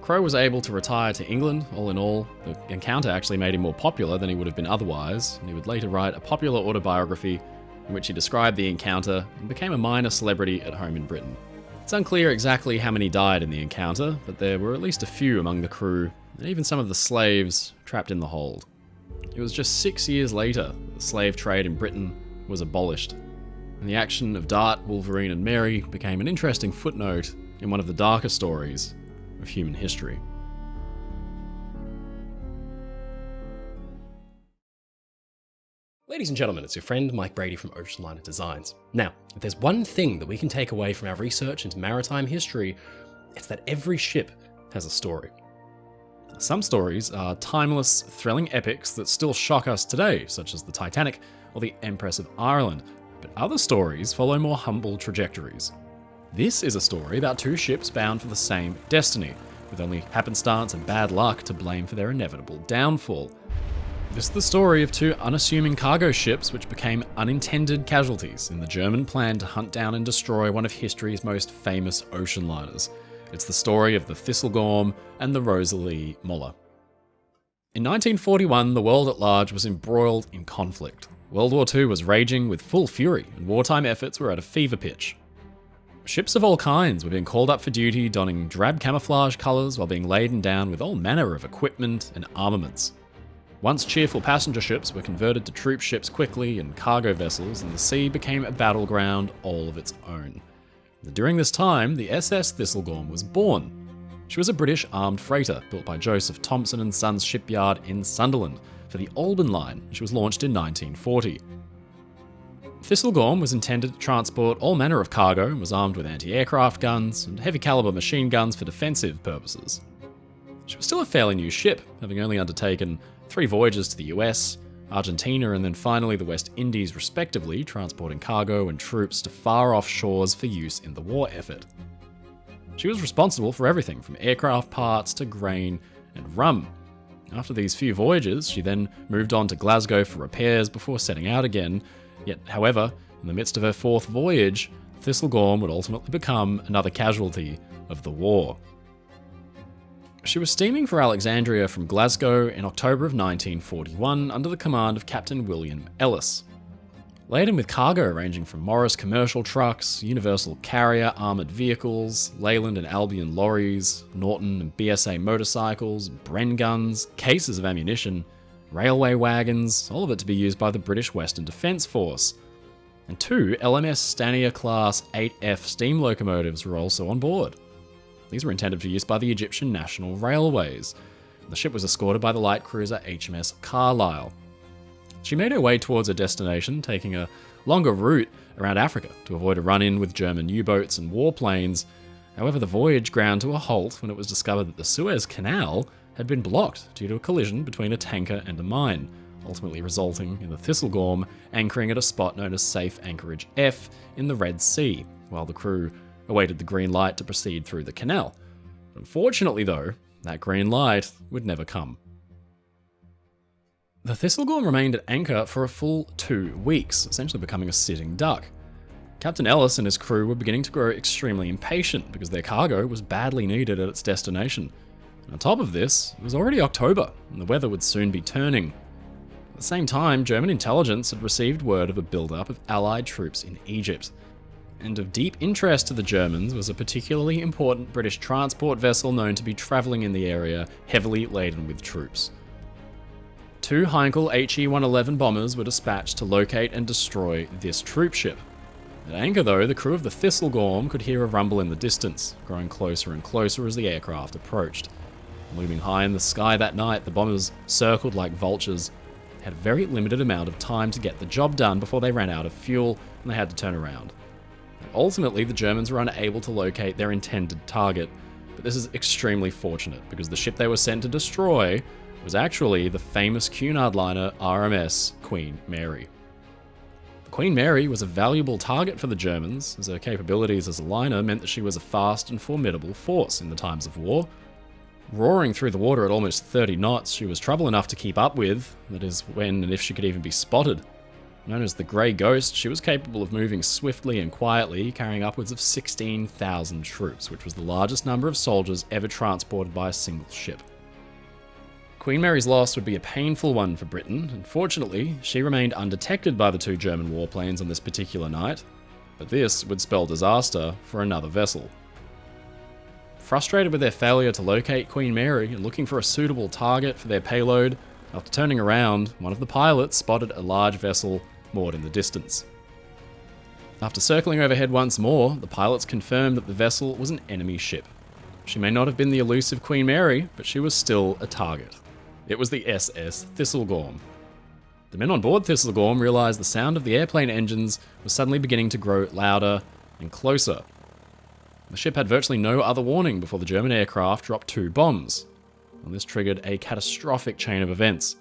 Crowe was able to retire to England. All in all, the encounter actually made him more popular than he would have been otherwise, and he would later write a popular autobiography in which he described the encounter and became a minor celebrity at home in Britain. It's unclear exactly how many died in the encounter, but there were at least a few among the crew, and even some of the slaves trapped in the hold. It was just 6 years later that the slave trade in Britain was abolished, and the action of Dart, Wolverine, and Mary became an interesting footnote in one of the darker stories of human history. Ladies and gentlemen, it's your friend Mike Brady from Oceanliner Designs. Now, if there's one thing that we can take away from our research into maritime history, it's that every ship has a story. Some stories are timeless, thrilling epics that still shock us today, such as the Titanic or the Empress of Ireland, but other stories follow more humble trajectories. This is a story about two ships bound for the same destiny, with only happenstance and bad luck to blame for their inevitable downfall. This is the story of two unassuming cargo ships which became unintended casualties in the German plan to hunt down and destroy one of history's most famous ocean liners. It's the story of the Thistlegorm and the Rosalie Moller. In 1941, the world at large was embroiled in conflict. World War II was raging with full fury, and wartime efforts were at a fever pitch. Ships of all kinds were being called up for duty, donning drab camouflage colours while being laden down with all manner of equipment and armaments. Once cheerful passenger ships were converted to troop ships quickly and cargo vessels, and the sea became a battleground all of its own. During this time, the SS Thistlegorm was born. She was a British armed freighter built by Joseph Thompson and Sons shipyard in Sunderland for the Alban Line. She was launched in 1940. Thistlegorm was intended to transport all manner of cargo and was armed with anti-aircraft guns and heavy caliber machine guns for defensive purposes. She was still a fairly new ship, having only undertaken 3 voyages to the US, Argentina, and then finally the West Indies respectively, transporting cargo and troops to far off shores for use in the war effort. She was responsible for everything from aircraft parts to grain and rum. After these few voyages, she then moved on to Glasgow for repairs before setting out again. Yet, however, in the midst of her 4th voyage, Thistlegorm would ultimately become another casualty of the war. She was steaming for Alexandria from Glasgow in October of 1941 under the command of Captain William Ellis. Laden with cargo ranging from Morris commercial trucks, Universal Carrier armoured vehicles, Leyland and Albion lorries, Norton and BSA motorcycles, Bren guns, cases of ammunition, railway wagons, all of it to be used by the British Western Defence Force. And 2 LMS Stania Class 8F steam locomotives were also on board. These were intended for use by the Egyptian National Railways. The ship was escorted by the light cruiser HMS Carlisle. She made her way towards her destination, taking a longer route around Africa to avoid a run-in with German U-boats and warplanes. However, the voyage ground to a halt when it was discovered that the Suez Canal had been blocked due to a collision between a tanker and a mine, ultimately resulting in the Thistlegorm anchoring at a spot known as Safe Anchorage F in the Red Sea, while the crew awaited the green light to proceed through the canal. Unfortunately though, that green light would never come. The Thistlegorm remained at anchor for a full 2 weeks, essentially becoming a sitting duck. Captain Ellis and his crew were beginning to grow extremely impatient because their cargo was badly needed at its destination. And on top of this, it was already October, and the weather would soon be turning. At the same time, German intelligence had received word of a build-up of Allied troops in Egypt. And of deep interest to the Germans was a particularly important British transport vessel known to be travelling in the area, heavily laden with troops. 2 Heinkel HE-111 bombers were dispatched to locate and destroy this troop ship. At anchor though, the crew of the Thistlegorm could hear a rumble in the distance, growing closer and closer as the aircraft approached. Looming high in the sky that night, the bombers circled like vultures. They had a very limited amount of time to get the job done before they ran out of fuel and they had to turn around. And ultimately, the Germans were unable to locate their intended target, but this is extremely fortunate because the ship they were sent to destroy was actually the famous Cunard liner RMS Queen Mary. The Queen Mary was a valuable target for the Germans, as her capabilities as a liner meant that she was a fast and formidable force in the times of war. Roaring through the water at almost 30 knots, she was trouble enough to keep up with, that is, when and if she could even be spotted. Known as the Grey Ghost, she was capable of moving swiftly and quietly, carrying upwards of 16,000 troops, which was the largest number of soldiers ever transported by a single ship. Queen Mary's loss would be a painful one for Britain, and fortunately, she remained undetected by the 2 German warplanes on this particular night, but this would spell disaster for another vessel. Frustrated with their failure to locate Queen Mary and looking for a suitable target for their payload, after turning around, one of the pilots spotted a large vessel moored in the distance. After circling overhead once more, the pilots confirmed that the vessel was an enemy ship. She may not have been the elusive Queen Mary, but she was still a target. It was the SS Thistlegorm. The men on board Thistlegorm realised the sound of the airplane engines was suddenly beginning to grow louder and closer. The ship had virtually no other warning before the German aircraft dropped 2 bombs, and this triggered a catastrophic chain of events.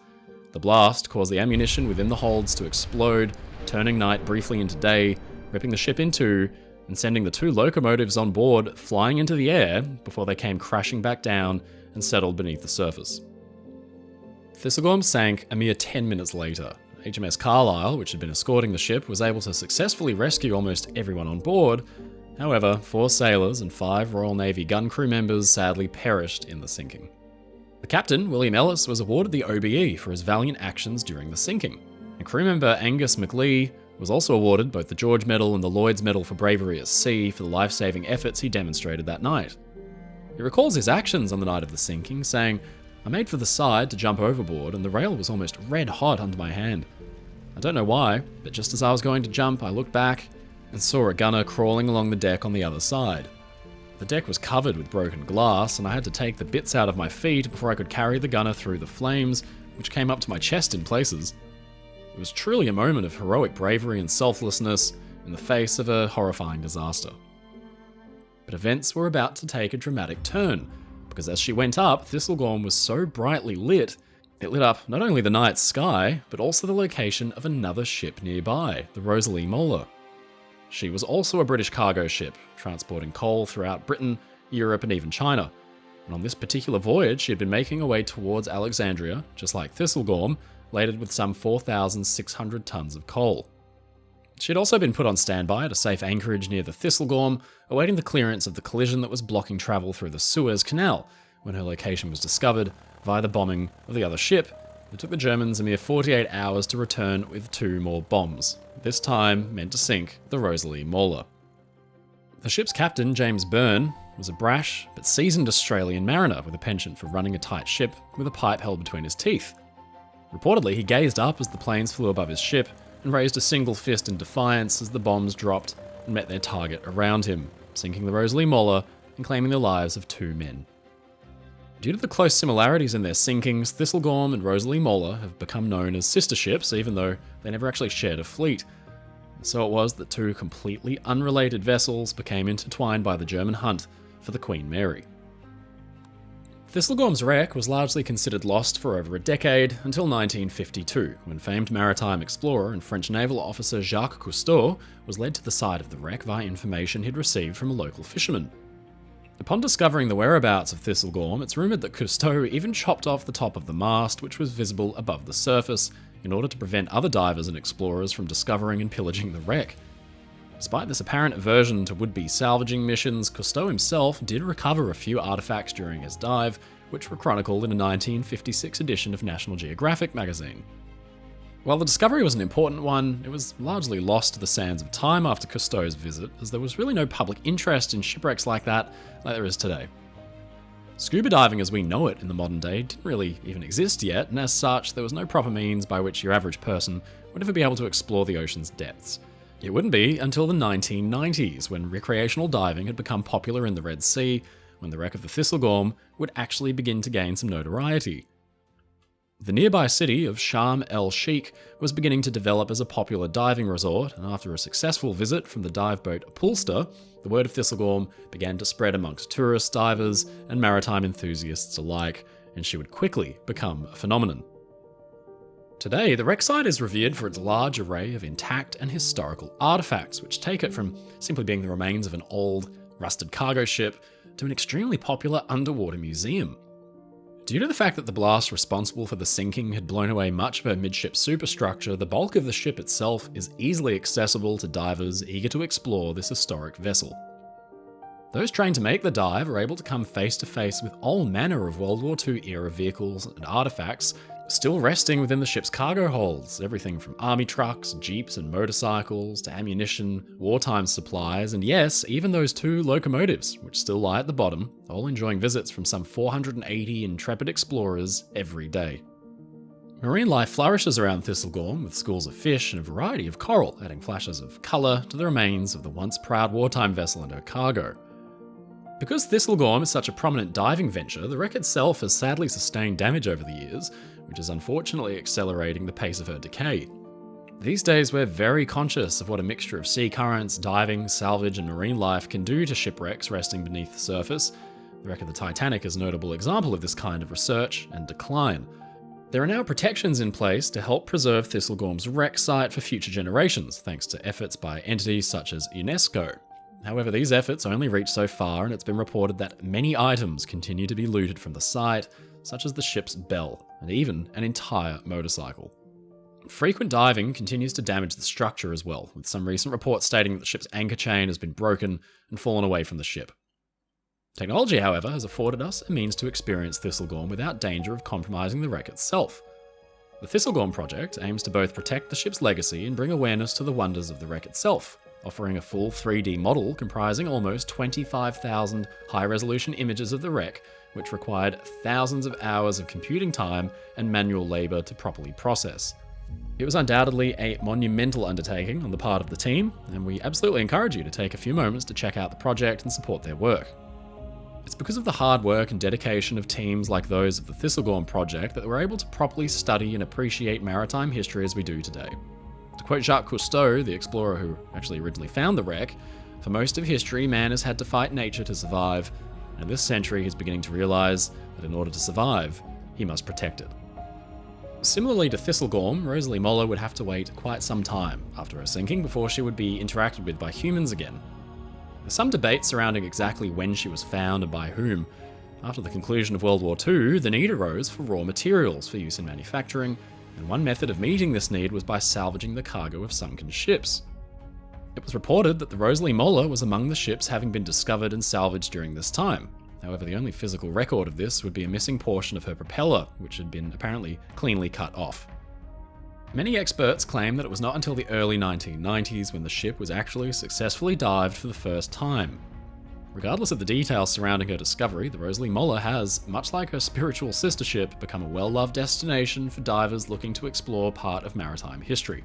The blast caused the ammunition within the holds to explode, turning night briefly into day, ripping the ship in two, and sending the 2 locomotives on board flying into the air before they came crashing back down and settled beneath the surface. Thistlegorm sank a mere 10 minutes later. HMS Carlisle, which had been escorting the ship, was able to successfully rescue almost everyone on board. However, 4 sailors and 5 Royal Navy gun crew members sadly perished in the sinking. The captain, William Ellis, was awarded the OBE for his valiant actions during the sinking, and crew member Angus MacLeay was also awarded both the George Medal and the Lloyd's Medal for bravery at sea for the life-saving efforts he demonstrated that night. He recalls his actions on the night of the sinking, saying, "I made for the side to jump overboard and the rail was almost red hot under my hand. I don't know why, but just as I was going to jump, I looked back and saw a gunner crawling along the deck on the other side. The deck was covered with broken glass, and I had to take the bits out of my feet before I could carry the gunner through the flames, which came up to my chest in places. It was truly a moment of heroic bravery and selflessness in the face of a horrifying disaster." But events were about to take a dramatic turn, because as she went up, Thistlegorm was so brightly lit, it lit up not only the night sky, but also the location of another ship nearby, the Rosalie Moller. She was also a British cargo ship, transporting coal throughout Britain, Europe, and even China. And on this particular voyage, she had been making her way towards Alexandria, just like Thistlegorm, laden with some 4,600 tons of coal. She had also been put on standby at a safe anchorage near the Thistlegorm, awaiting the clearance of the collision that was blocking travel through the Suez Canal, when her location was discovered via the bombing of the other ship. It took the Germans a mere 48 hours to return with 2 more bombs, this time meant to sink the Rosalie Moller. The ship's captain, James Byrne, was a brash but seasoned Australian mariner with a penchant for running a tight ship with a pipe held between his teeth. Reportedly, he gazed up as the planes flew above his ship and raised a single fist in defiance as the bombs dropped and met their target around him, sinking the Rosalie Moller and claiming the lives of 2 men. Due to the close similarities in their sinkings, Thistlegorm and Rosalie Moller have become known as sister ships, even though they never actually shared a fleet. And so it was that 2 completely unrelated vessels became intertwined by the German hunt for the Queen Mary. Thistlegorm's wreck was largely considered lost for over a decade, until 1952, when famed maritime explorer and French naval officer Jacques Cousteau was led to the site of the wreck via information he'd received from a local fisherman. Upon discovering the whereabouts of Thistlegorm, it's rumoured that Cousteau even chopped off the top of the mast, which was visible above the surface, in order to prevent other divers and explorers from discovering and pillaging the wreck. Despite this apparent aversion to would-be salvaging missions, Cousteau himself did recover a few artifacts during his dive, which were chronicled in a 1956 edition of National Geographic magazine. While the discovery was an important one, it was largely lost to the sands of time after Cousteau's visit, as there was really no public interest in shipwrecks like that like there is today. Scuba diving as we know it in the modern day didn't really even exist yet, and as such, there was no proper means by which your average person would ever be able to explore the ocean's depths. It wouldn't be until the 1990s, when recreational diving had become popular in the Red Sea, when the wreck of the Thistlegorm would actually begin to gain some notoriety. The nearby city of Sharm el-Sheikh was beginning to develop as a popular diving resort, and after a successful visit from the dive boat Apulster, the word of Thistlegorm began to spread amongst tourists, divers, and maritime enthusiasts alike, and she would quickly become a phenomenon. Today, the wreck site is revered for its large array of intact and historical artifacts, which take it from simply being the remains of an old, rusted cargo ship to an extremely popular underwater museum. Due to the fact that the blast responsible for the sinking had blown away much of her midship superstructure, the bulk of the ship itself is easily accessible to divers eager to explore this historic vessel. Those trained to make the dive are able to come face to face with all manner of World War II era vehicles and artifacts still resting within the ship's cargo holds, everything from army trucks, jeeps and motorcycles to ammunition, wartime supplies, and yes, even those 2 locomotives, which still lie at the bottom, all enjoying visits from some 480 intrepid explorers every day. Marine life flourishes around Thistlegorm, with schools of fish and a variety of coral, adding flashes of colour to the remains of the once proud wartime vessel and her cargo. Because Thistlegorm is such a prominent diving venture, the wreck itself has sadly sustained damage over the years, which is unfortunately accelerating the pace of her decay. These days, we're very conscious of what a mixture of sea currents, diving, salvage, and marine life can do to shipwrecks resting beneath the surface. The wreck of the Titanic is a notable example of this kind of research and decline. There are now protections in place to help preserve Thistlegorm's wreck site for future generations, thanks to efforts by entities such as UNESCO. However, these efforts only reach so far, and it's been reported that many items continue to be looted from the site, such as the ship's bell, and even an entire motorcycle. Frequent diving continues to damage the structure as well, with some recent reports stating that the ship's anchor chain has been broken and fallen away from the ship. Technology, however, has afforded us a means to experience Thistlegorm without danger of compromising the wreck itself. The Thistlegorm project aims to both protect the ship's legacy and bring awareness to the wonders of the wreck itself, offering a full 3D model comprising almost 25,000 high-resolution images of the wreck, which required thousands of hours of computing time and manual labour to properly process. It was undoubtedly a monumental undertaking on the part of the team, and we absolutely encourage you to take a few moments to check out the project and support their work. It's because of the hard work and dedication of teams like those of the Thistlegorm project that we're able to properly study and appreciate maritime history as we do today. To quote Jacques Cousteau, the explorer who actually originally found the wreck, "For most of history, man has had to fight nature to survive, and this century he's beginning to realise that in order to survive, he must protect it." Similarly to Thistlegorm, Rosalie Moller would have to wait quite some time after her sinking before she would be interacted with by humans again. There's some debate surrounding exactly when she was found and by whom. After the conclusion of World War II, the need arose for raw materials for use in manufacturing, and one method of meeting this need was by salvaging the cargo of sunken ships. It was reported that the Rosalie Moller was among the ships having been discovered and salvaged during this time. However, the only physical record of this would be a missing portion of her propeller, which had been apparently cleanly cut off. Many experts claim that it was not until the early 1990s when the ship was actually successfully dived for the first time. Regardless of the details surrounding her discovery, the Rosalie Moller has, much like her spiritual sister ship, become a well-loved destination for divers looking to explore part of maritime history.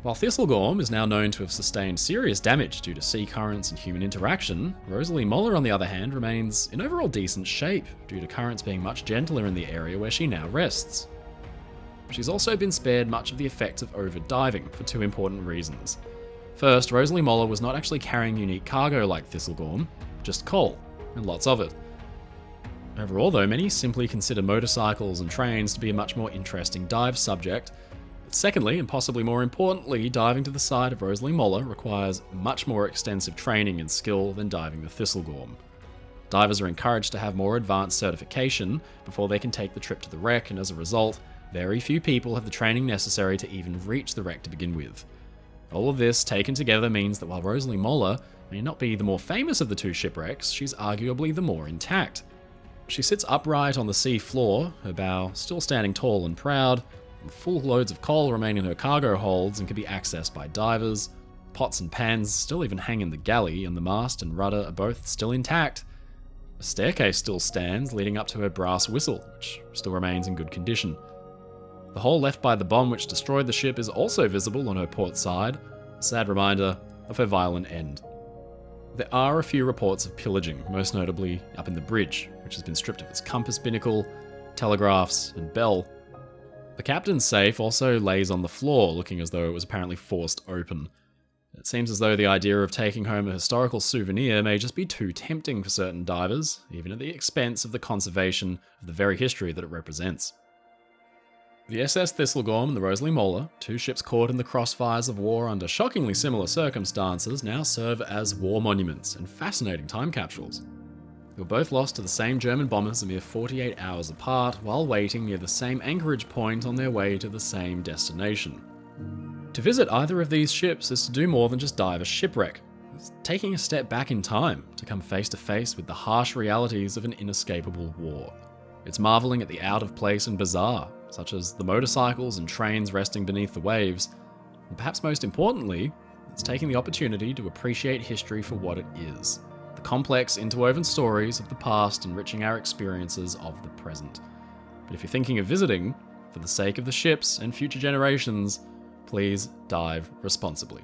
While Thistlegorm is now known to have sustained serious damage due to sea currents and human interaction, Rosalie Moller, on the other hand, remains in overall decent shape due to currents being much gentler in the area where she now rests. She's also been spared much of the effects of over-diving for two important reasons. First, Rosalie Moller was not actually carrying unique cargo like Thistlegorm, just coal, and lots of it. Overall though, many simply consider motorcycles and trains to be a much more interesting dive subject. Secondly, and possibly more importantly, diving to the side of Rosalie Moller requires much more extensive training and skill than diving the Thistlegorm. Divers are encouraged to have more advanced certification before they can take the trip to the wreck, and as a result, very few people have the training necessary to even reach the wreck to begin with. All of this taken together means that while Rosalie Moller may not be the more famous of the two shipwrecks, she's arguably the more intact. She sits upright on the sea floor, her bow still standing tall and proud, full loads of coal remain in her cargo holds and can be accessed by divers. Pots and pans still even hang in the galley, and the mast and rudder are both still intact. A staircase still stands leading up to her brass whistle, which still remains in good condition. The hole left by the bomb which destroyed the ship is also visible on her port side, a sad reminder of her violent end. There are a few reports of pillaging, most notably up in the bridge, which has been stripped of its compass binnacle, telegraphs, and bell. The captain's safe also lays on the floor, looking as though it was apparently forced open. It seems as though the idea of taking home a historical souvenir may just be too tempting for certain divers, even at the expense of the conservation of the very history that it represents. The SS Thistlegorm and the Rosalie Moller, two ships caught in the crossfires of war under shockingly similar circumstances, now serve as war monuments and fascinating time capsules. They were both lost to the same German bombers a mere 48 hours apart while waiting near the same anchorage point on their way to the same destination. To visit either of these ships is to do more than just dive a shipwreck. It's taking a step back in time to come face to face with the harsh realities of an inescapable war. It's marveling at the out of place and bizarre, such as the motorcycles and trains resting beneath the waves, and perhaps most importantly, it's taking the opportunity to appreciate history for what it is. The complex, interwoven stories of the past enriching our experiences of the present. But if you're thinking of visiting, for the sake of the ships and future generations, please dive responsibly.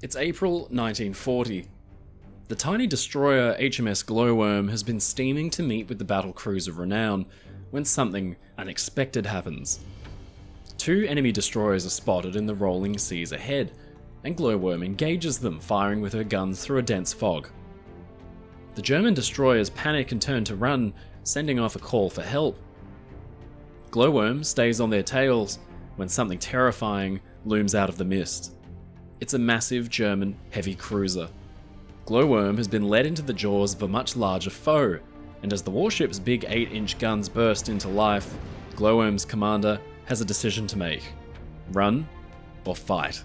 It's April 1940. The tiny destroyer HMS Glowworm has been steaming to meet with the battle crews of renown when something unexpected happens. Two enemy destroyers are spotted in the rolling seas ahead, and Glowworm engages them, firing with her guns through a dense fog. The German destroyers panic and turn to run, sending off a call for help. Glowworm stays on their tails, when something terrifying looms out of the mist. It's a massive German heavy cruiser. Glowworm has been led into the jaws of a much larger foe, and as the warship's big 8-inch guns burst into life, Glowworm's commander has a decision to make: run or fight.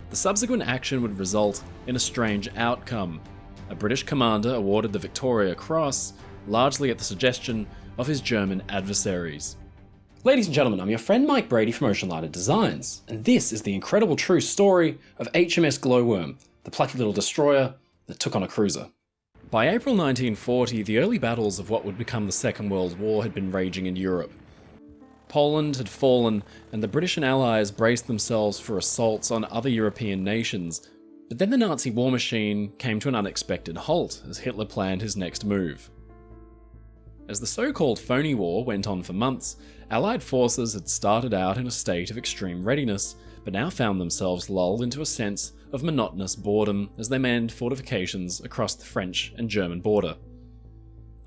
The subsequent action would result in a strange outcome. A British commander awarded the Victoria Cross, largely at the suggestion of his German adversaries. Ladies and gentlemen, I'm your friend Mike Brady from Oceanliner Designs, and this is the incredible true story of HMS Glowworm, the plucky little destroyer that took on a cruiser. By April 1940, the early battles of what would become the Second World War had been raging in Europe. Poland had fallen, and the British and Allies braced themselves for assaults on other European nations, but then the Nazi war machine came to an unexpected halt as Hitler planned his next move. As the so-called phony war went on for months, Allied forces had started out in a state of extreme readiness, but now found themselves lulled into a sense of monotonous boredom as they manned fortifications across the French and German border.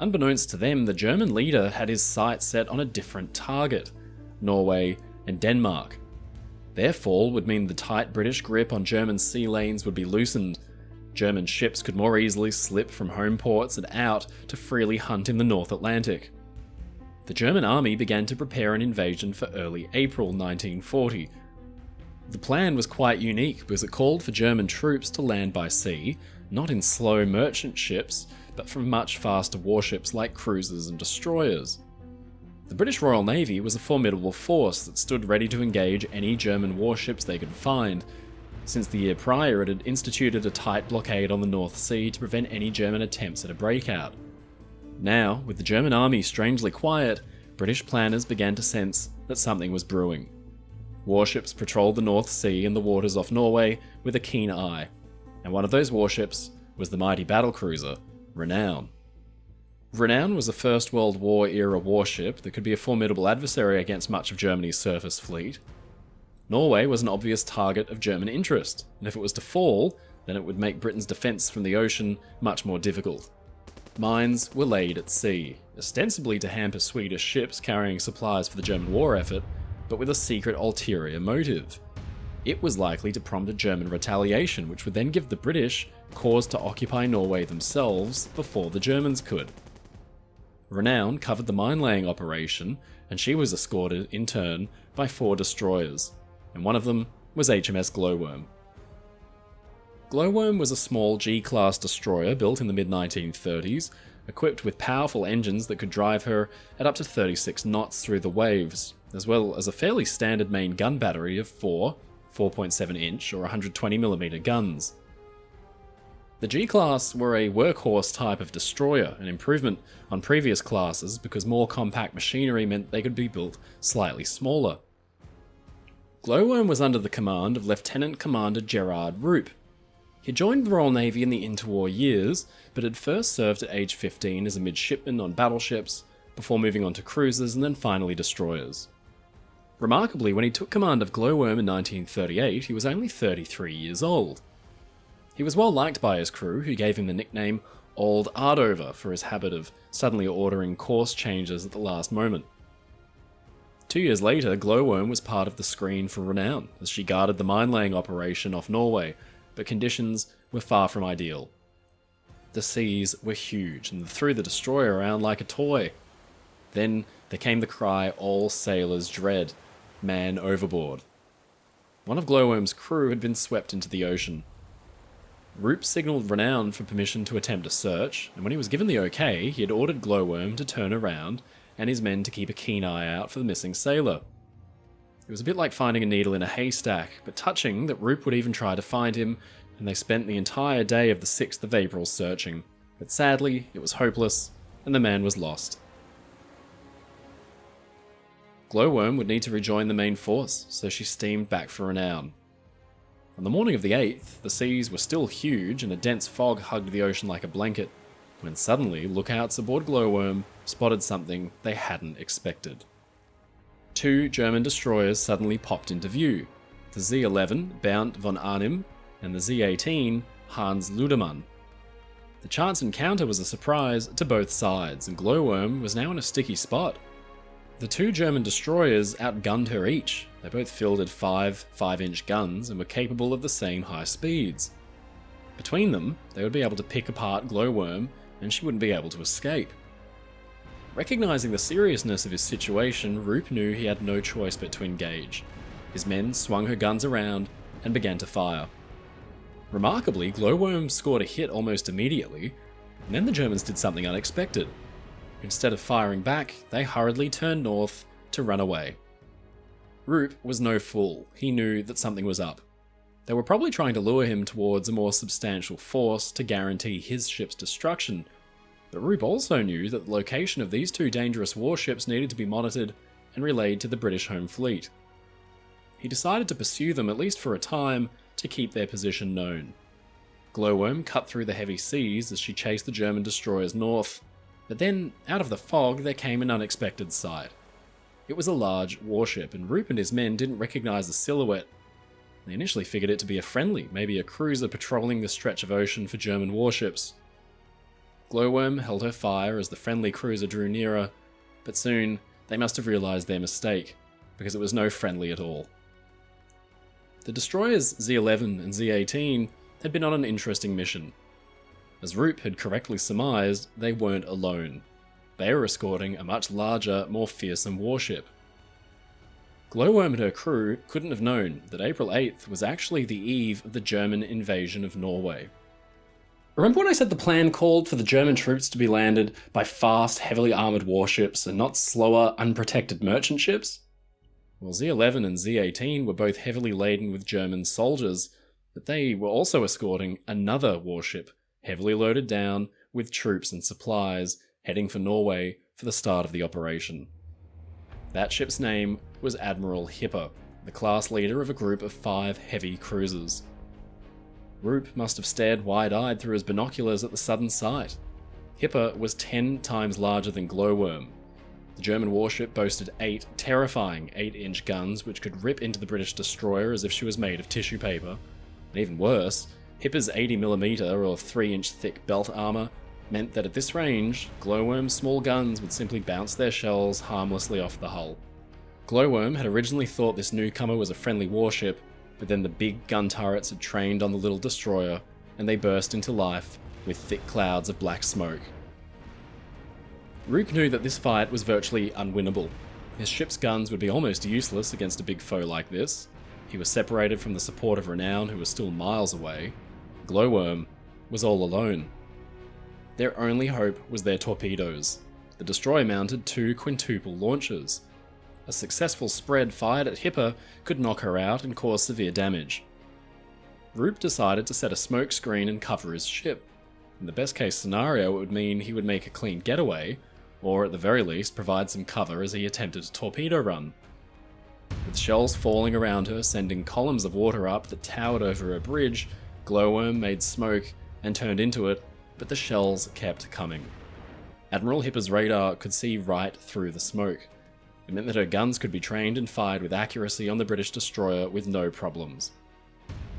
Unbeknownst to them, the German leader had his sights set on a different target: Norway and Denmark. Their fall would mean the tight British grip on German sea lanes would be loosened. German ships could more easily slip from home ports and out to freely hunt in the North Atlantic. The German army began to prepare an invasion for early April 1940. The plan was quite unique because it called for German troops to land by sea, not in slow merchant ships, but from much faster warships like cruisers and destroyers. The British Royal Navy was a formidable force that stood ready to engage any German warships they could find. Since the year prior, it had instituted a tight blockade on the North Sea to prevent any German attempts at a breakout. Now, with the German army strangely quiet, British planners began to sense that something was brewing. Warships patrolled the North Sea and the waters off Norway with a keen eye, and one of those warships was the mighty battlecruiser Renown. Renown was a First World War era warship that could be a formidable adversary against much of Germany's surface fleet. Norway was an obvious target of German interest, and if it was to fall, then it would make Britain's defence from the ocean much more difficult. Mines were laid at sea, ostensibly to hamper Swedish ships carrying supplies for the German war effort, but with a secret ulterior motive. It was likely to prompt a German retaliation, which would then give the British cause to occupy Norway themselves before the Germans could. Renown covered the mine-laying operation, and she was escorted, in turn, by 4 destroyers, and one of them was HMS Glowworm. Glowworm was a small G-class destroyer built in the mid-1930s, equipped with powerful engines that could drive her at up to 36 knots through the waves, as well as a fairly standard main gun battery of 4 4.7-inch or 120mm guns. The G-class were a workhorse type of destroyer, an improvement on previous classes because more compact machinery meant they could be built slightly smaller. Glowworm was under the command of Lieutenant Commander Gerard Roop. He joined the Royal Navy in the interwar years, but had first served at age 15 as a midshipman on battleships, before moving on to cruisers and then finally destroyers. Remarkably, when he took command of Glowworm in 1938, he was only 33 years old. He was well liked by his crew, who gave him the nickname Old Ardover for his habit of suddenly ordering course changes at the last moment. 2 years later, Glowworm was part of the screen for Renown as she guarded the mine-laying operation off Norway, but conditions were far from ideal. The seas were huge and threw the destroyer around like a toy. Then there came the cry all sailors dread: man overboard. One of Glowworm's crew had been swept into the ocean. Roop signalled Renown for permission to attempt a search, and when he was given the okay, he had ordered Glowworm to turn around and his men to keep a keen eye out for the missing sailor. It was a bit like finding a needle in a haystack, but touching that Roop would even try to find him, and they spent the entire day of the 6th of April searching. But sadly, it was hopeless, and the man was lost. Glowworm would need to rejoin the main force, so she steamed back for Renown. On the morning of the 8th, the seas were still huge and a dense fog hugged the ocean like a blanket, when suddenly lookouts aboard Glowworm spotted something they hadn't expected. 2 German destroyers suddenly popped into view: the Z-11 Bernd von Arnim and the Z-18 Hans Ludemann. The chance encounter was a surprise to both sides, and Glowworm was now in a sticky spot. The two German destroyers outgunned her each. They both fielded 5-inch guns and were capable of the same high speeds. Between them, they would be able to pick apart Glowworm, and she wouldn't be able to escape. Recognizing the seriousness of his situation, Roop knew he had no choice but to engage. His men swung her guns around and began to fire. Remarkably, Glowworm scored a hit almost immediately, and then the Germans did something unexpected. Instead of firing back, they hurriedly turned north to run away. Roop was no fool. He knew that something was up. They were probably trying to lure him towards a more substantial force to guarantee his ship's destruction, but Roop also knew that the location of these two dangerous warships needed to be monitored and relayed to the British home fleet. He decided to pursue them at least for a time to keep their position known. Glowworm cut through the heavy seas as she chased the German destroyers north, but then, out of the fog, there came an unexpected sight. It was a large warship, and Roop and his men didn't recognize the silhouette. They initially figured it to be a friendly, maybe a cruiser patrolling the stretch of ocean for German warships. Glowworm held her fire as the friendly cruiser drew nearer, but soon they must have realized their mistake, because it was no friendly at all. The destroyers Z-11 and Z-18 had been on an interesting mission. As Roop had correctly surmised, they weren't alone. They were escorting a much larger, more fearsome warship. Glowworm and her crew couldn't have known that April 8th was actually the eve of the German invasion of Norway. Remember when I said the plan called for the German troops to be landed by fast, heavily armoured warships and not slower, unprotected merchant ships? Well, Z-11 and Z-18 were both heavily laden with German soldiers, but they were also escorting another warship, heavily loaded down with troops and supplies, heading for Norway for the start of the operation. That ship's name was Admiral Hipper, the class leader of a group of 5 heavy cruisers. Roop must have stared wide-eyed through his binoculars at the sudden sight. Hipper was 10 times larger than Glowworm. The German warship boasted 8 terrifying 8-inch guns which could rip into the British destroyer as if she was made of tissue paper. And even worse, Hipper's 80mm or 3-inch thick belt armour meant that at this range, Glowworm's small guns would simply bounce their shells harmlessly off the hull. Glowworm had originally thought this newcomer was a friendly warship, but then the big gun turrets had trained on the little destroyer, and they burst into life with thick clouds of black smoke. Roop knew that this fight was virtually unwinnable. His ship's guns would be almost useless against a big foe like this. He was separated from the support of renown who was still miles away. Glowworm was all alone. Their only hope was their torpedoes. The destroyer mounted 2 quintuple launchers. A successful spread fired at Hipper could knock her out and cause severe damage. Roop decided to set a smoke screen and cover his ship. In the best case scenario, it would mean he would make a clean getaway, or at the very least provide some cover as he attempted a torpedo run. With shells falling around her, sending columns of water up that towered over a bridge, Glowworm made smoke and turned into it, but the shells kept coming. Admiral Hipper's radar could see right through the smoke. It meant that her guns could be trained and fired with accuracy on the British destroyer with no problems.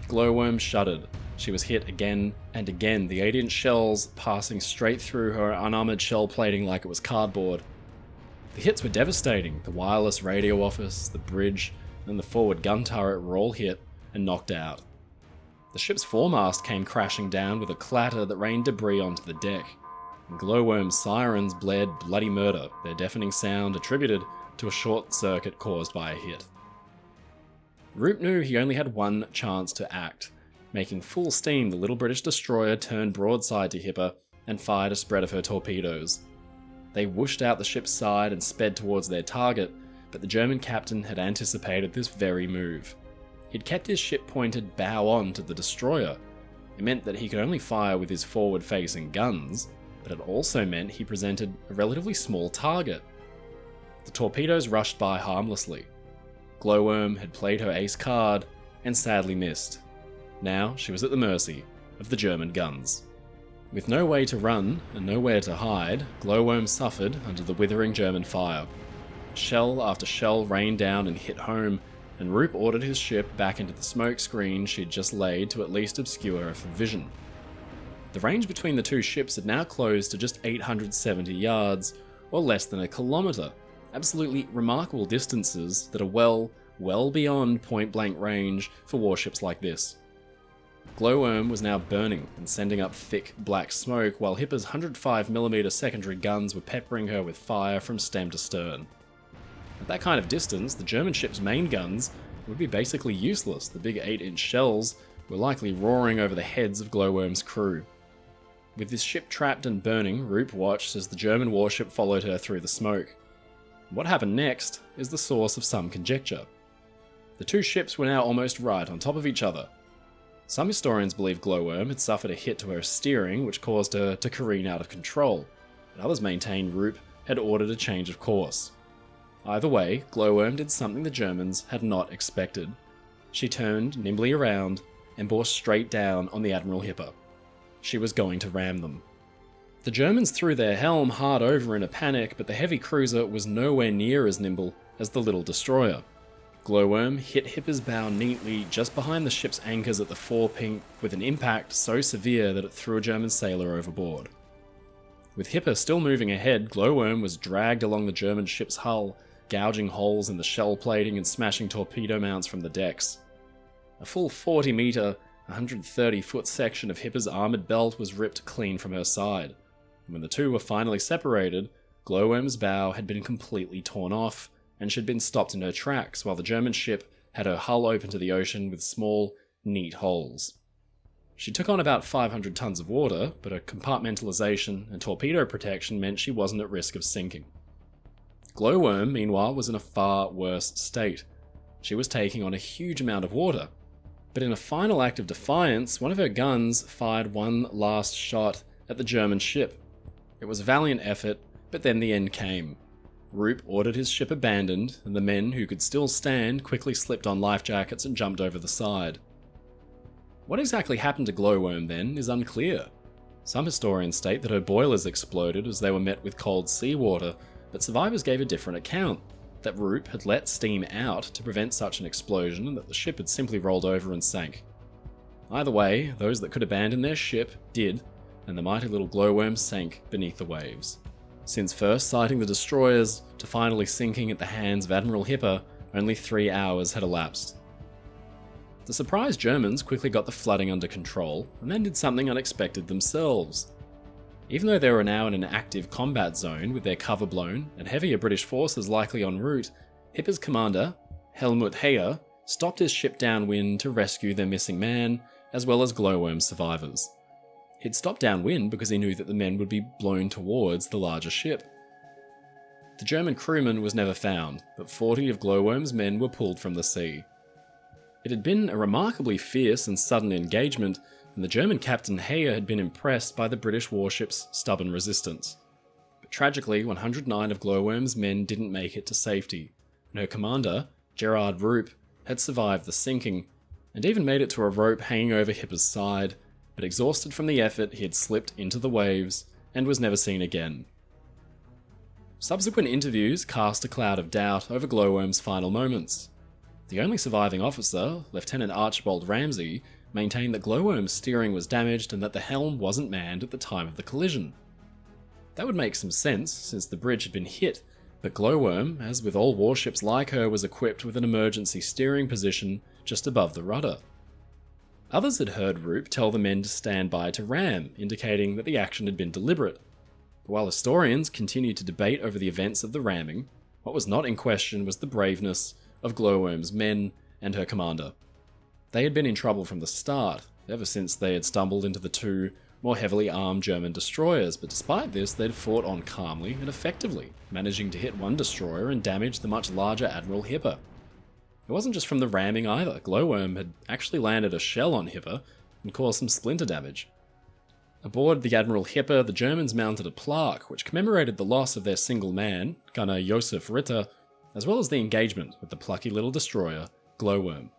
Glowworm shuddered. She was hit again and again, the 8-inch shells passing straight through her unarmoured shell plating like it was cardboard. The hits were devastating. The wireless radio office, the bridge, and the forward gun turret were all hit and knocked out. The ship's foremast came crashing down with a clatter that rained debris onto the deck, and Glowworm's sirens blared bloody murder, their deafening sound attributed to a short circuit caused by a hit. Roop knew he only had one chance to act. Making full steam, the little British destroyer turned broadside to Hipper and fired a spread of her torpedoes. They whooshed out the ship's side and sped towards their target, but the German captain had anticipated this very move. He'd kept his ship pointed bow on to the destroyer. It meant that he could only fire with his forward-facing guns, but it also meant he presented a relatively small target. The torpedoes rushed by harmlessly. Glowworm had played her ace card and sadly missed. Now she was at the mercy of the German guns. With no way to run and nowhere to hide, Glowworm suffered under the withering German fire. Shell after shell rained down and hit home, and Roop ordered his ship back into the smoke screen she'd just laid to at least obscure her from vision. The range between the two ships had now closed to just 870 yards, or less than a kilometre, Absolutely remarkable distances that are well beyond point-blank range for warships like this. Glowworm was now burning and sending up thick black smoke, while Hipper's 105mm secondary guns were peppering her with fire from stem to stern. At that kind of distance, the German ship's main guns would be basically useless. The big 8-inch shells were likely roaring over the heads of Glowworm's crew. With this ship trapped and burning, Roop watched as the German warship followed her through the smoke. What happened next is the source of some conjecture. The two ships were now almost right on top of each other. Some historians believe Glowworm had suffered a hit to her steering, which caused her to careen out of control, but others maintain Roop had ordered a change of course. Either way, Glowworm did something the Germans had not expected. She turned nimbly around and bore straight down on the Admiral Hipper. She was going to ram them. The Germans threw their helm hard over in a panic, but the heavy cruiser was nowhere near as nimble as the little destroyer. Glowworm hit Hipper's bow neatly just behind the ship's anchors at the forepink with an impact so severe that it threw a German sailor overboard. With Hipper still moving ahead, Glowworm was dragged along the German ship's hull, gouging holes in the shell plating and smashing torpedo mounts from the decks. A full 40-meter, 130-foot section of Hipper's armoured belt was ripped clean from her side. When the two were finally separated, Glowworm's bow had been completely torn off, and she'd been stopped in her tracks, while the German ship had her hull open to the ocean with small, neat holes. She took on about 500 tons of water, but her compartmentalization and torpedo protection meant she wasn't at risk of sinking. Glowworm, meanwhile, was in a far worse state. She was taking on a huge amount of water, but in a final act of defiance, one of her guns fired one last shot at the German ship. It was a valiant effort, but then the end came. Roop ordered his ship abandoned, and the men who could still stand quickly slipped on life jackets and jumped over the side. What exactly happened to Glowworm then is unclear. Some historians state that her boilers exploded as they were met with cold seawater, but survivors gave a different account, that Roop had let steam out to prevent such an explosion and that the ship had simply rolled over and sank. Either way, those that could abandon their ship did, and the mighty little Glowworm sank beneath the waves. Since first sighting the destroyers to finally sinking at the hands of Admiral Hipper, only 3 hours had elapsed. The surprised Germans quickly got the flooding under control, and then did something unexpected themselves. Even though they were now in an active combat zone with their cover blown and heavier British forces likely en route, Hipper's commander, Helmut Heyer, stopped his ship downwind to rescue their missing man, as well as Glowworm's survivors. He'd stopped downwind because he knew that the men would be blown towards the larger ship. The German crewman was never found, but 40 of Glowworm's men were pulled from the sea. It had been a remarkably fierce and sudden engagement, and the German captain Heyer had been impressed by the British warship's stubborn resistance. But tragically, 109 of Glowworm's men didn't make it to safety, and her commander, Gerard Roop, had survived the sinking, and even made it to a rope hanging over Hipper's side, but exhausted from the effort, he had slipped into the waves and was never seen again. Subsequent interviews cast a cloud of doubt over Glowworm's final moments. The only surviving officer, Lieutenant Archibald Ramsay, maintained that Glowworm's steering was damaged and that the helm wasn't manned at the time of the collision. That would make some sense, since the bridge had been hit, but Glowworm, as with all warships like her, was equipped with an emergency steering position just above the rudder. Others had heard Roop tell the men to stand by to ram, indicating that the action had been deliberate. But while historians continued to debate over the events of the ramming, what was not in question was the braveness of Glowworm's men and her commander. They had been in trouble from the start, ever since they had stumbled into the two more heavily armed German destroyers, but despite this they'd fought on calmly and effectively, managing to hit one destroyer and damage the much larger Admiral Hipper. It wasn't just from the ramming either. Glowworm had actually landed a shell on Hipper and caused some splinter damage. Aboard the Admiral Hipper, the Germans mounted a plaque which commemorated the loss of their single man, gunner Josef Ritter, as well as the engagement with the plucky little destroyer, Glowworm.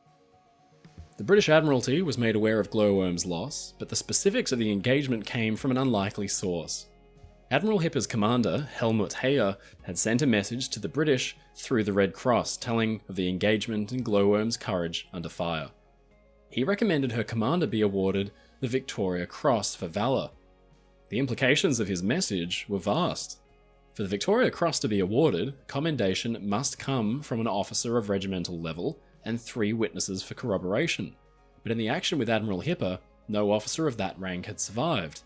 The British Admiralty was made aware of Glowworm's loss, but the specifics of the engagement came from an unlikely source. Admiral Hipper's commander, Helmut Heyer, had sent a message to the British through the Red Cross telling of the engagement and Glowworm's courage under fire. He recommended her commander be awarded the Victoria Cross for valour. The implications of his message were vast. For the Victoria Cross to be awarded, commendation must come from an officer of regimental level and 3 witnesses for corroboration. But in the action with Admiral Hipper, no officer of that rank had survived.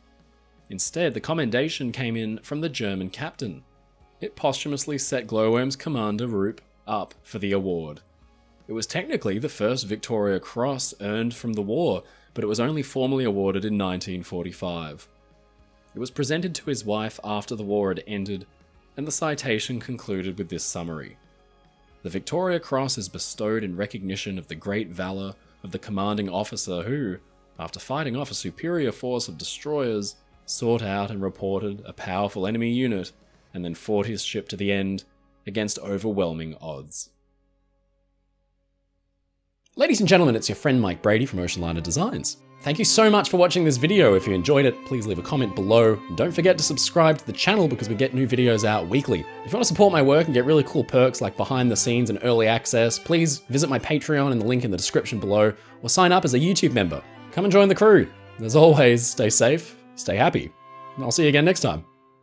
Instead, the commendation came in from the German captain. It posthumously set Glowworm's commander Roop up for the award. It was technically the first Victoria Cross earned from the war, but it was only formally awarded in 1945. It was presented to his wife after the war had ended, and the citation concluded with this summary. The Victoria Cross is bestowed in recognition of the great valour of the commanding officer who, after fighting off a superior force of destroyers, sought out and reported a powerful enemy unit, and then fought his ship to the end against overwhelming odds. Ladies and gentlemen, it's your friend Mike Brady from Oceanliner Designs. Thank you so much for watching this video. If you enjoyed it, please leave a comment below. And don't forget to subscribe to the channel because we get new videos out weekly. If you want to support my work and get really cool perks like behind the scenes and early access, please visit my Patreon in the link in the description below, or sign up as a YouTube member. Come and join the crew. As always, stay safe, stay happy, and I'll see you again next time.